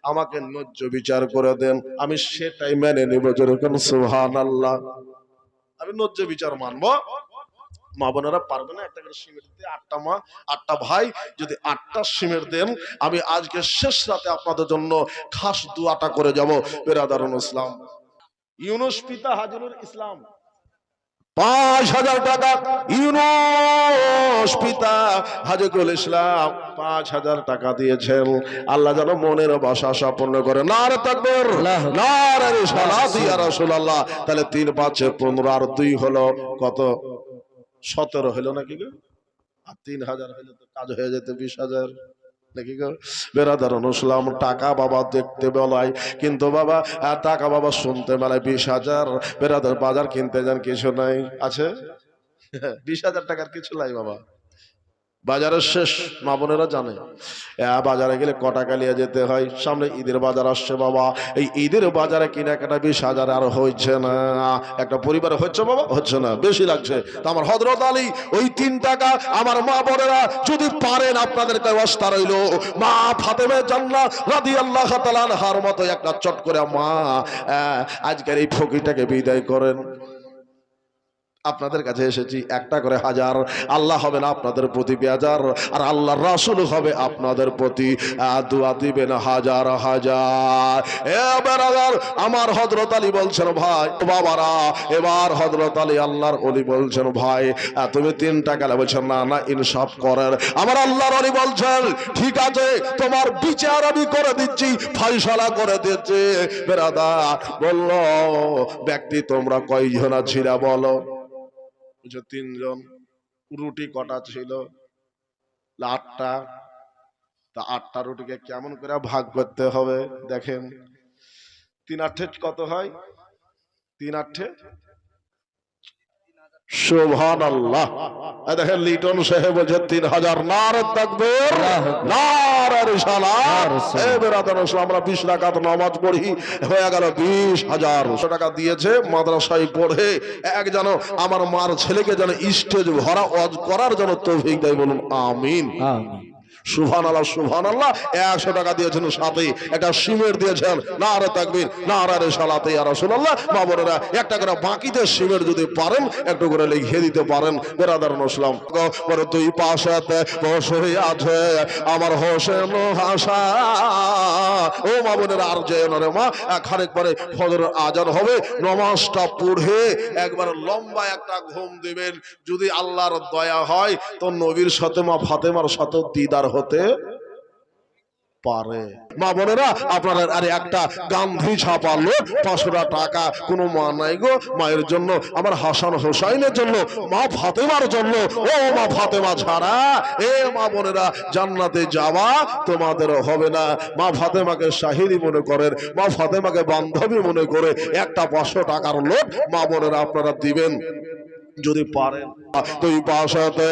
আমাকে ন্যায্য বিচার করে দেন, আমি সেটাই মেনে নিব। যেরকম সুবহানাল্লাহ। আমি ন্যায্য বিচার মানবো। মা বোনেরা পারবে না একটা করে সিমেন্ট দিতে? 8টা মা 8টা ভাই যদি 8টা সিমেন্ট দেন, আমি আজকে শেষ রাতে আপনাদের জন্য খাস দোয়াটা করে যাব। বেরাদারুল ইসলাম, ইউনুস পিতা হাজিরুল ইসলাম 5,000 টাকা, ইউনুস পিতা হাজিরুল ইসলাম 5,000 টাকা দিয়েছেন। আল্লাহ যেন মনের বাসা পূর্ণ করে। নারে তাকবীর, নারে রিসালাত ইয়া রাসূলুল্লাহ। তাহলে 3 5 15 আর 2 হলো কত? 17 হলো নাকি গো? আর 3,000 হলে তো কাজ হয়ে যেত 20,000 নাকি গো? বেরাদারুল ইসলাম, টাকা বাবা দেখতে বেলায়, কিন্তু বাবা টাকা বাবা শুনতে বেলায় 20,000। বেরাদার বাজার কিনতে যান, কিছু নাই, আছে 20,000 টাকার কিছু নাই বাবা। বাজারের শেষ, মা বোনেরা জানে বাজারে গেলে ক টাকা নিয়ে যেতে হয়। সামনে ঈদের বাজার আসছে বাবা, এই ঈদের বাজারে কেনাকাটা 20,000 আর হচ্ছে না। একটা পরিবার হচ্ছে বাবা, হচ্ছে না, বেশি লাগছে। তো আমার হযরত আলী ওই 3 টাকা, আমার মা বোনেরা যদি পারেন আপনাদেরকে ওয়াস্তা রইল, মা ফাতেমা জান্নাত রাদিয়াল্লাহু তাআলা আনহার মতো একটা চট করে মা আজকের এই ফকিরটাকে বিদায় করেন। আপনাদের কাছে এসেছি, একটা করে 1000। আল্লাহ হবে না আপনাদের প্রতি বেজার, আর আল্লাহর রাসূল হবে আপনাদের প্রতি দোয়া দিবেন হাজার হাজার। এ বেরাদার, আমার হযরত আলী বলছেন ভাই বাবারা, এবার হযরত আলী আল্লাহর ওলি বলছেন ভাই তুমি 3 টাকা বলছেন না না ইনসাফ করেন। আমার আল্লাহর ওলি বলছেন ঠিক আছে তোমার বিচার আমি করে দিচ্ছি, ফয়সালা করে দিচ্ছি। বেরাদার বলল ব্যক্তি তোমরা কয়জন ছিলা বলো? 3 জন। রুটি কটা ছিল? 8টা। তা 8টা রুটিকে কেমন করে ভাগ করতে হবে দেখেন। 3 8 কত হয়? 3 8 সুবহানাল্লাহ। দেখেন লিটন সাহেব বলছে 3,000। নারে তাকবীর, নারে রিসালাত। এ বেরাদার আমরা 20 রাকাত নামাজ পড়ি, হয়ে গেল 20,000 টাকা দিয়েছে মাদ্রাসায় পড়ে। এক যেন আমার মার ছেলেকে যেন স্টেজ ভরা ওয়াজ করার জন্য তৌফিক দেয়, বলুন আমিন। সুবহানাল্লাহ, সুবহানাল্লাহ। 100 টাকা দিয়েছেন, সাথে একটা সিমেন্ট দিয়েছেন। নারে তাকবীর, নারে রিসালাত ইয়া রাসূলুল্লাহ। মা বোনেরা একটা করে বাকিতে সিমেন্ট যদি পারেন একটু করে লিখে দিতে পারেন। বেরাদার মুসলিম বলে 2 পাশেতে বসে আছে আমার হোসেন হাসান। ও মা বোনেরা আর যেও না রে মা, খানিক পরে ফজরের আজান হবে, নামাজটা পড়ে একবার লম্বা একটা ঘুম দিবেন। যদি আল্লাহর দয়া হয় তো নবীর সাথে মা ফাতেমার সাথে দিদার হতে পারে। মা বোনেরা আপনারা আরে একটা গান্ধী ছাপালো 500 টাকা, কোনো মা নাই গো মায়ের জন্য, আমার হাসান হোসাইনের জন্য, মা ফাতেমার জন্য। ও মা ফাতেমা ছাড়া এ মা বোনেরা জান্নাতে যাওয়া তোমাদের হবে না। মা ফাতেমাকে শাহিদি মনে করেন, মা ফাতেমাকে বান্ধবী মনে করে একটা 500 টাকার লোক মা বোনেরা আপনারা দিবেন যদি পারেন। 2 পাশেতে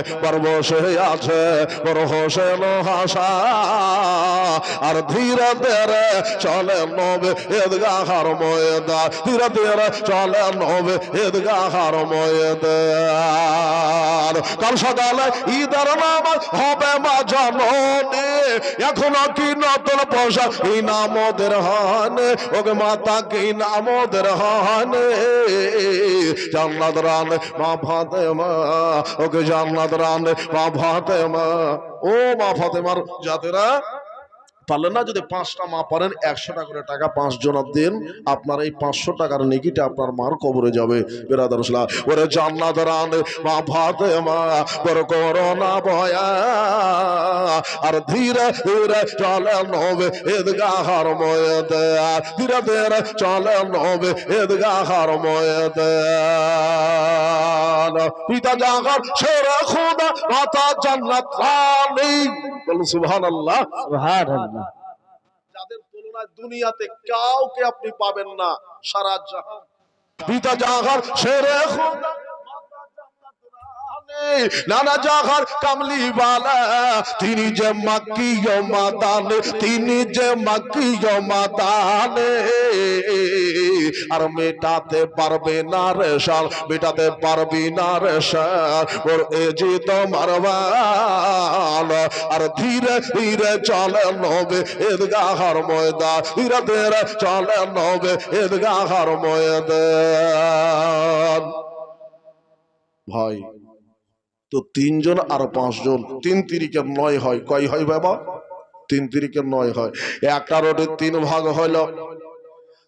বসে আছে বড় হোসেন হাসান, আর ধীরে ধীরে চলে নবে ঈদগাহর ময়দান, ধীরে ধীরে চলে নবে ঈদগাহর ময়দান। কাল সকালে ঈদের নামাজ হবে মা জননী, এখনো কি নতুন পোশাক কি নামদের হানে, ওকে মাতা কি নামদের হানে। জান্নাত রান মা ফাতেমা, ওকে জান্নাত রান মা ফাতেমা। ও মা ফাতেমার জাতেরা পারলেন না, যদি 5টা মা পারেন 100 টাকা করে টাকা 5 জনের দিন, আপনার এই 500 টাকার নেকিটা আপনার মার কবরে যাবে। বেরাদার ইসলাম ওরে জান্নাত রান মা ফাতেমা বড় করোনা ভয়া, আর ধীরে ধীরে চলে নবে ঈদগাহর ময়দান, ধীরে ধীরে চলে নবে ঈদগাহর ময়দান। পিতা জাগার শেরে খুদা মাতা জান্নাত রানী, বলুন সুবহানাল্লাহ, সুবহানাল্লাহ। যাদের তুলনায় দুনিয়াতে কাউকে আপনি পাবেন না সারা জাহান। পিতা জাগার শেরে খুদা নানা জাহার কামলি বালা, তিনি যে মাক্কি মাদানে, তিনি যে মাক্কি মাদানে, আর মেটাতে পারবে না রে শাল, মেটাতে পারবি না রে শাল, ওর এ যে তোমার বাল। আর ধীরে ধীরে চলে নবে ঈদগাহর ময়দান, ধীরে ধীরে চলে নবে ঈদগাহর ময়দান। ভাই তো 3 জন আর 5 জন, 3 তিরিকে 9 হয়। কয় হয় বাবা? 3 তিরিকে 9 হয়। একটা রুটি 3 ভাগ হইলো,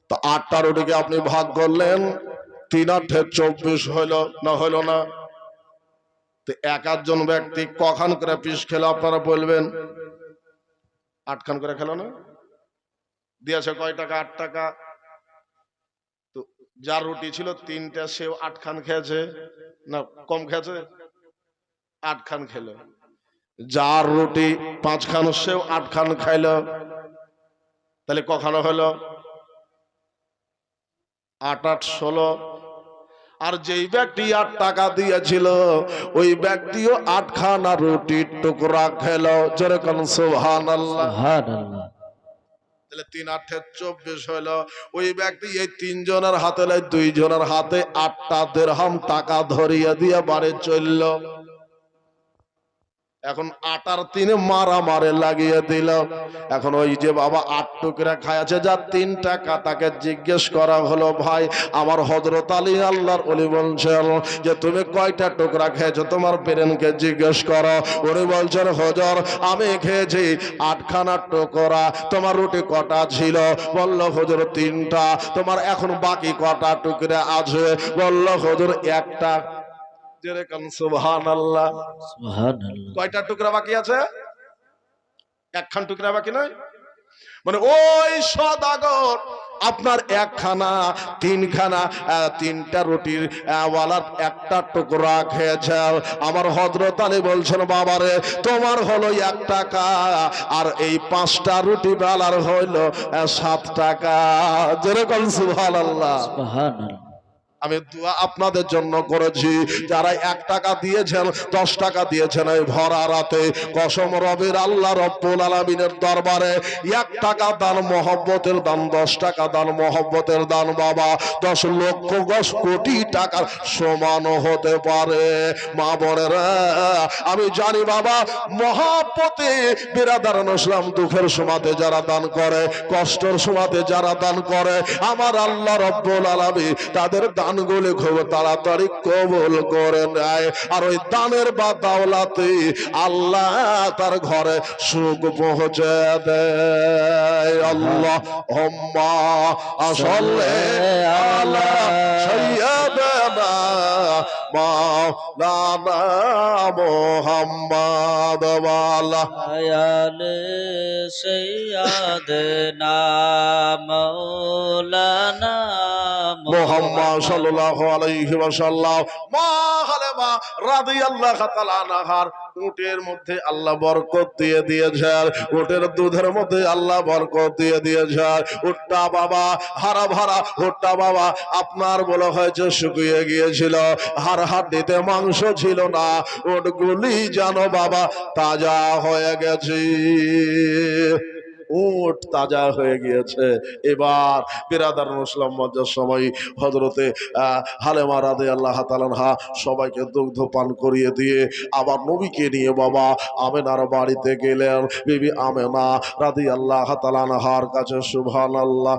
তো 8টা রুটিকে আপনি ভাগ করলেন, 3 8 24 হইলো না? হইলো না? তো এক একজন ব্যক্তি কখান করে পিস খেলো আপনারা বলবেন? 8 খান করে খেলো না? দিয়েছে কয় টাকা? 8 টাকা। তো যার রুটি ছিল 3টা সেও 8 খান খেয়েছে না কম খেয়েছে? 8 খান খেলো। যার রুটি 5 খান সেও 8 খান খাইলো, তাহলে কখানো হলো? 8 8 16। আর যেই ব্যক্তি 8 টাকা দিয়েছিল ওই ব্যক্তিও 8 খানা রুটির টুকরা খেলো। জোরে কোন সুবহানাল্লাহ। সুবহানাল্লাহ। তাহলে 3 8 24 হলো। ওই ব্যক্তি এই 3 জনের হাতে 2 জনের হাতে 8টা দিরহাম টাকা ধরিয়ে দিয়ে বাড়ি চলল। এখন 8 আর 3 মারামারে লাগিয়ে দিল। এখন ওই যে বাবা 8 টুকরা খাইছে যার 3 টাকা, তাকে জিজ্ঞেস করা হলো, ভাই আমার হযরত আলী আল্লাহর ওলি বলছেন যে তুমি কয়টা টুকরা খেয়েছো, তোমার পেরেনকে জিজ্ঞেস করো। উনি বলছেন হুজুর আমি খেয়েছি 8 খানা টুকরা। তোমার রুটি কটা ছিল? বলল হুজুর 3টা। তোমার এখন বাকি কটা টুকরা আছে? বলল হুজুর 1টা। যেরকম সুবহানাল্লাহ। সুবহানাল্লাহ। কয়টা টুকরা বাকি আছে? 1 খান টুকরা বাকি নয়? মানে ওই সদাগর আপনার 1 খানা 3 খানা 3টা রুটির ওয়ালার 1টা টুকরা খেয়েছে। আমার হযরত আলী বলছেন বাবারে তোমার হলো 1 টাকা, আর এই 5টা রুটি ওয়ালার হইলো 7 টাকা। যেরকম সুবহানাল্লাহ। সুবহানাল্লাহ। আমি দোয়া আপনাদের জন্য করেছি, যারা 1 টাকা দিয়েছেন 10 টাকা দিয়েছেন এই ভরা রাতে, কসম রবের আল্লাহ রব্বুল আলামিনের দরবারে 1 টাকা দান মহব্বতের দান, 10 টাকা দান মহব্বতের দান বাবা 10 লক্ষ 10 কোটি টাকার সমান হতে পারে। মা বোনেরা আমি জানি বাবা মহব্বতে বিরাদারান ইসলাম দুঃখের সময়তে যারা দান করে, কষ্টের সময়তে যারা দান করে, আমার আল্লাহ রব্বুল আলামিন তাদের দানগুলো খুব তাড়াতাড়ি কবুল করে নেয়। আর ওই দানের বাদাওলাতে আল্লাহ তার ঘরে সুখ পৌঁছে দেয়। আল্লাহুম্মা সাল্লি আলা সাইয়্যিদিনা মাওলানা মুহাম্মদ ওয়া আলা আয়ালে সাইয়্যিদিনা মাওলানা মুহাম্মদ সাল্লাল্লাহু আলাইহি ওয়াসাল্লাম। মা হালেমা রাদিয়াল্লাহু তাআলা আনহার উটের মধ্যে আল্লাহ বরকত দিয়ে দিয়েছেন, উটের দুধের মধ্যে আল্লাহ বরকত দিয়ে দিয়েছেন। উটটা বাবা হারা ভরা, উটটা বাবা আপনার বলা হয়েছে শুকিয়ে গিয়েছিল, হাড় হাড্ডিতে মাংস ছিল না। উটগুলি জানো বাবা তাজা হয়ে গেছে, উট তাজা হয়ে গিয়েছে। এবার বিরাদার মুসলিম মজ্জার সময় হযরতে হালেমা রাদিয়াল্লাহু তাআলা আনহা সবাইকে দুগ্ধ পান করিয়ে দিয়ে আবার নবীকে নিয়ে বাবা আমেনার বাড়িতে গেলেন। বিবি আমেনা রাদিয়াল্লাহু তাআলা আনহার কাছে। সুবহানাল্লাহ।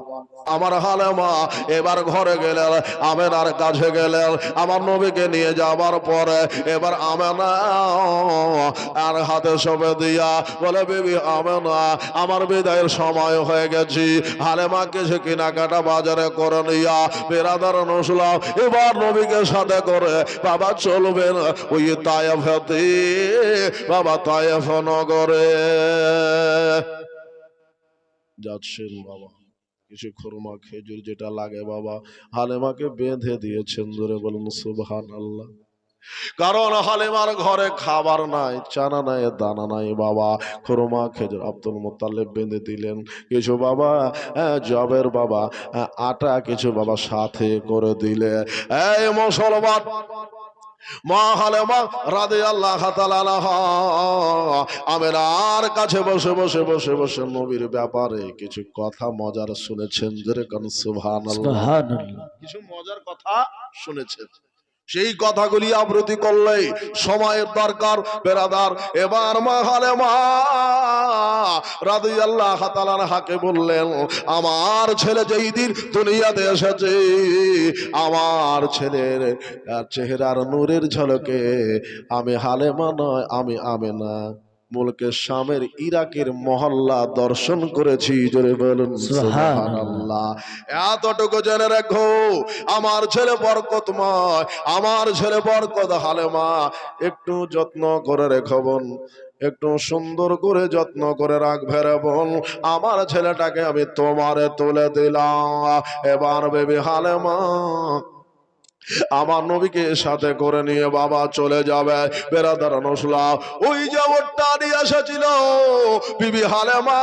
আমার হালেমা এবার ঘরে গেলেন, আমেনার কাছে গেলেন। আমার নবীকে নিয়ে যাবার পরে এবার আমেনা আর হাতে সবে দিয়া বলে, বিবি আমেনা আমার বিদায়ের সময় হয়ে গেছি, হালেমাকে সে কেনাকাটা বাজারে করে নিয়া বেরাদার নসলাম এবার নবীকে সাথে করে বাবা চলবেন ওই তায়েফে, বাবা তায়েফ নগরে যাচ্ছেন। বাবা কিছু খুরমা খেজুর যেটা লাগে বাবা হালেমাকে বেঁধে দিয়েছেন। ধরে বলুন সুবহানাল্লাহ। কারণ হালেমার ঘরে খাবার নাই, চানা নাই, দানা নাই বাবা। খুরমা খেজুর আব্দুল মুত্তালিব বেঁধে দিলেন। কিছু বাবা জবের বাবা আটা কিছু বাবা সাথে করে দিলে। এই মুসলমান মা হালেমা রাদিয়াল্লাহু তাআলা আনহা আমেনার কাছে বসে বসে বসে বসে নবীর ব্যাপারে কিছু কথা মজার শুনেছেন। যেরকম সুবহানাল্লাহ। সুবহানাল্লাহ। কিছু মজার কথা শুনেছেন। সেই কথাগুলি আবৃত্তি করলে সময়ের দরকার বেরাদার। এবার মা হালেমা রাদিয়াল্লাহু তাআলা আনহাকে বললেন, আমার ছেলে যেই দিন দুনিয়াতে এসেছে, আমার ছেলের চেহারার নূরের ঝলকে আমি হালেমা নয়, আমি আমেনা মুলকে শামের ইরাকের মহল্লা দর্শন করেছি। জোরে বলুন সুবহানাল্লাহ। এতটুকু জেনে রাখো, আমার ছেলে বরকতময়, আমার ছেলে বরকত। হালেমা একটু যত্ন করে রেখো বোন, একটু সুন্দর করে যত্ন করে রাখবে রে বোন। আমার ছেলেটাকে আমি তোমারে তুলে দিলাম। এবার বেবি হালেমা আমার নবীকে সাথে করে নিয়ে বাবা চলে যাবে। বেরাদার নসলা ওই যে ওটা নিয়ে এসেছিল বিবি হালেমা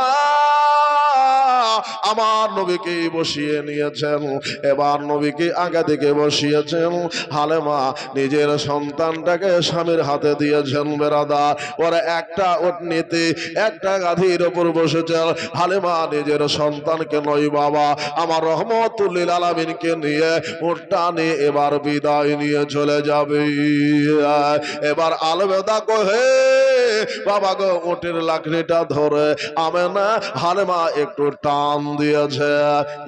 আমার নবীকে বসিয়ে নিয়েছেন। এবার নবীকে আগে থেকে বসিয়েছেন। হালেমা নিজের সন্তানটাকে স্বামীর হাতে দিয়েছেন। বেরাদার ওরা একটা উটনীতে একটা গাধীর উপর বসেছেন। হালেমা নিজের সন্তানকে নয় বাবা আমার রহমতুল লিল আলামিনকে নিয়ে উটটা নিয়ে এবার বিদায় নিয়ে চলে যাবে। এবার আলবেদা কহে বাবা গো উটের লাকড়িটা ধরে আমেনা হালেমা একটু টান দিয়েছে।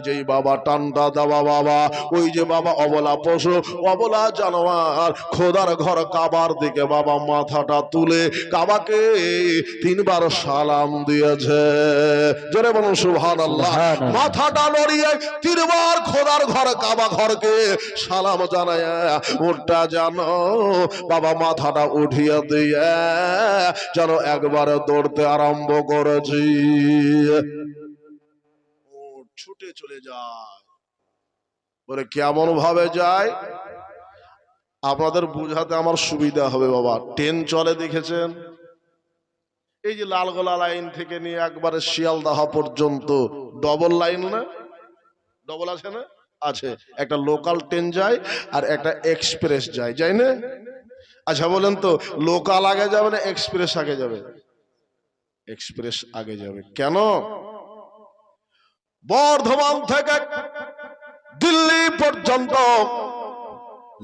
যেই বাবা টানটা দেওয়া বাবা ওই যে বাবা অবলা পশু অবলা জানোয়ার খোদার ঘর কাবার দিকে বাবা মাথাটা তুলে কাবাকে 3 বার সালাম দিয়েছে। জোরে বলুন সুবহানাল্লাহ। মাথাটা নড়িয়ে 3 বার খোদার ঘর কাবা ঘরকে সালাম জানায় উটটা জানো বাবা মাথাটা উঠিয়ে দিয়ে যেন একবারে দৌড়তে আরম্ভ করেছি। ছুটে চলে যায়। বলে কেমন ভাবে যায় আপনাদের বুঝাতে আমার সুবিধা হবে বাবা। ট্রেন চলে দেখেছেন, এই যে লালগোলা লাইন থেকে নিয়ে একবারে শিয়ালদাহ পর্যন্ত ডবল লাইন না, ডবল আছে না? আছে। একটা লোকাল ট্রেন যায় আর একটা এক্সপ্রেস যায়, যাই না? আচ্ছা বলেন তো লোকাল আগে যাবে না এক্সপ্রেস আগে যাবে? এক্সপ্রেস আগে যাবে। কেন? বর্ধমান থেকে দিল্লি পর্যন্ত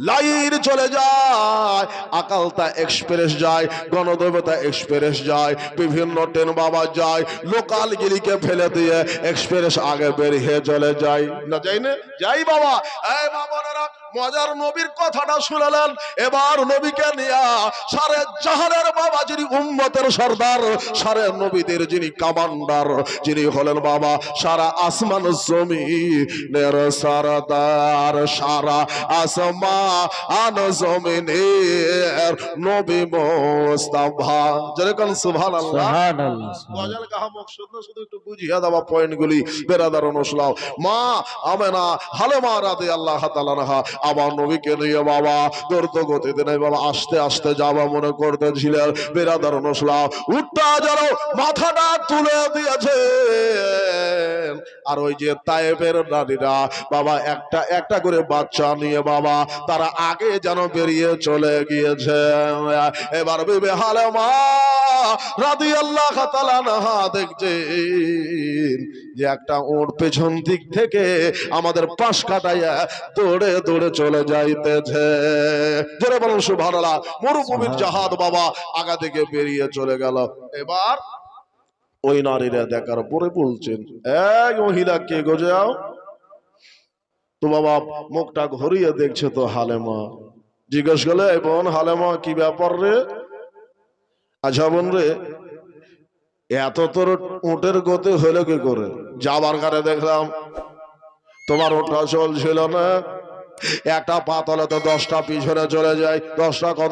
লাইন চলে যায়। আকালতা এক্সপ্রেস যায়, গণদেবতা এক্সপ্রেস যায়, বিভিন্ন ট্রেন বাবা যায়। লোকাল গিরিকে ফেলে দিয়ে এক্সপ্রেস আগে বেরিয়ে চলে যায় না, যাই না? যাই বাবা। এই বাবারা মজার নবীর কথাটা শুনলেন। এবার নবীকে নিয়ে সারে জাহানের বাবা যিনি উম্মতের সর্দার, সারে নবীদের যিনি কমান্ডার, যিনি হলেন বাবা সারা আসমান জমিনের সরদার, সারা আসমান জমিনের নবী মুস্তাফা। যেরকম সুবহানাল্লাহ। সুবহানাল্লাহ। গজল কাহা মকসুদ না, শুধু একটু বুঝিয়ে দেওয়া পয়েন্টগুলি বেরাদার অনুসলাও। মা আমেনা হালেমা রাদিয়াল্লাহু তাআলা আনহা আমার নবীকে নিয়ে বাবা দ্রুত গতিতে নেই বাবা আস্তে আস্তে যাওয়া মনে করতেছিলেন। বেরাদার অনুসলাও উটটা যেন মাথাটা তুলে দিয়েছে। আর ওই যে তায়েবের নারীরা বাবা একটা একটা করে বাচ্চা নিয়ে বাবা তারা আগে যেন বেরিয়ে চলে গিয়েছে। এবার বিবি হালেমা রাদিয়াল্লাহু তাআলা আনহা দেখছেন যে একটা ওর পেছন দিক থেকে আমাদের পাশ কাটাইয়া দৌড়ে দৌড়ে চলে যাইতেছে। জোরে বলুন সুবহানাল্লাহ। মরুভূমির জাহাজ বাবা আগা থেকে বেরিয়ে চলে গেল। এবার ওই নারীরা দেখার পরে বলছেন, এই মহিলা কে গো যাও? তো বাবা মুখটা ঘুরিয়ে দেখছে তো হালেমা। জিজ্ঞেস করলে এই বোন হালেমা কি ব্যাপার রে? আচ্ছা বোন রে এত তোর উটের গতি হলো কি করে? যাবার কারে দেখলাম তোমার ওটা চলছিল না, একটা পাতলে তো 10টা পিছনে চলে যায়, 10টা কত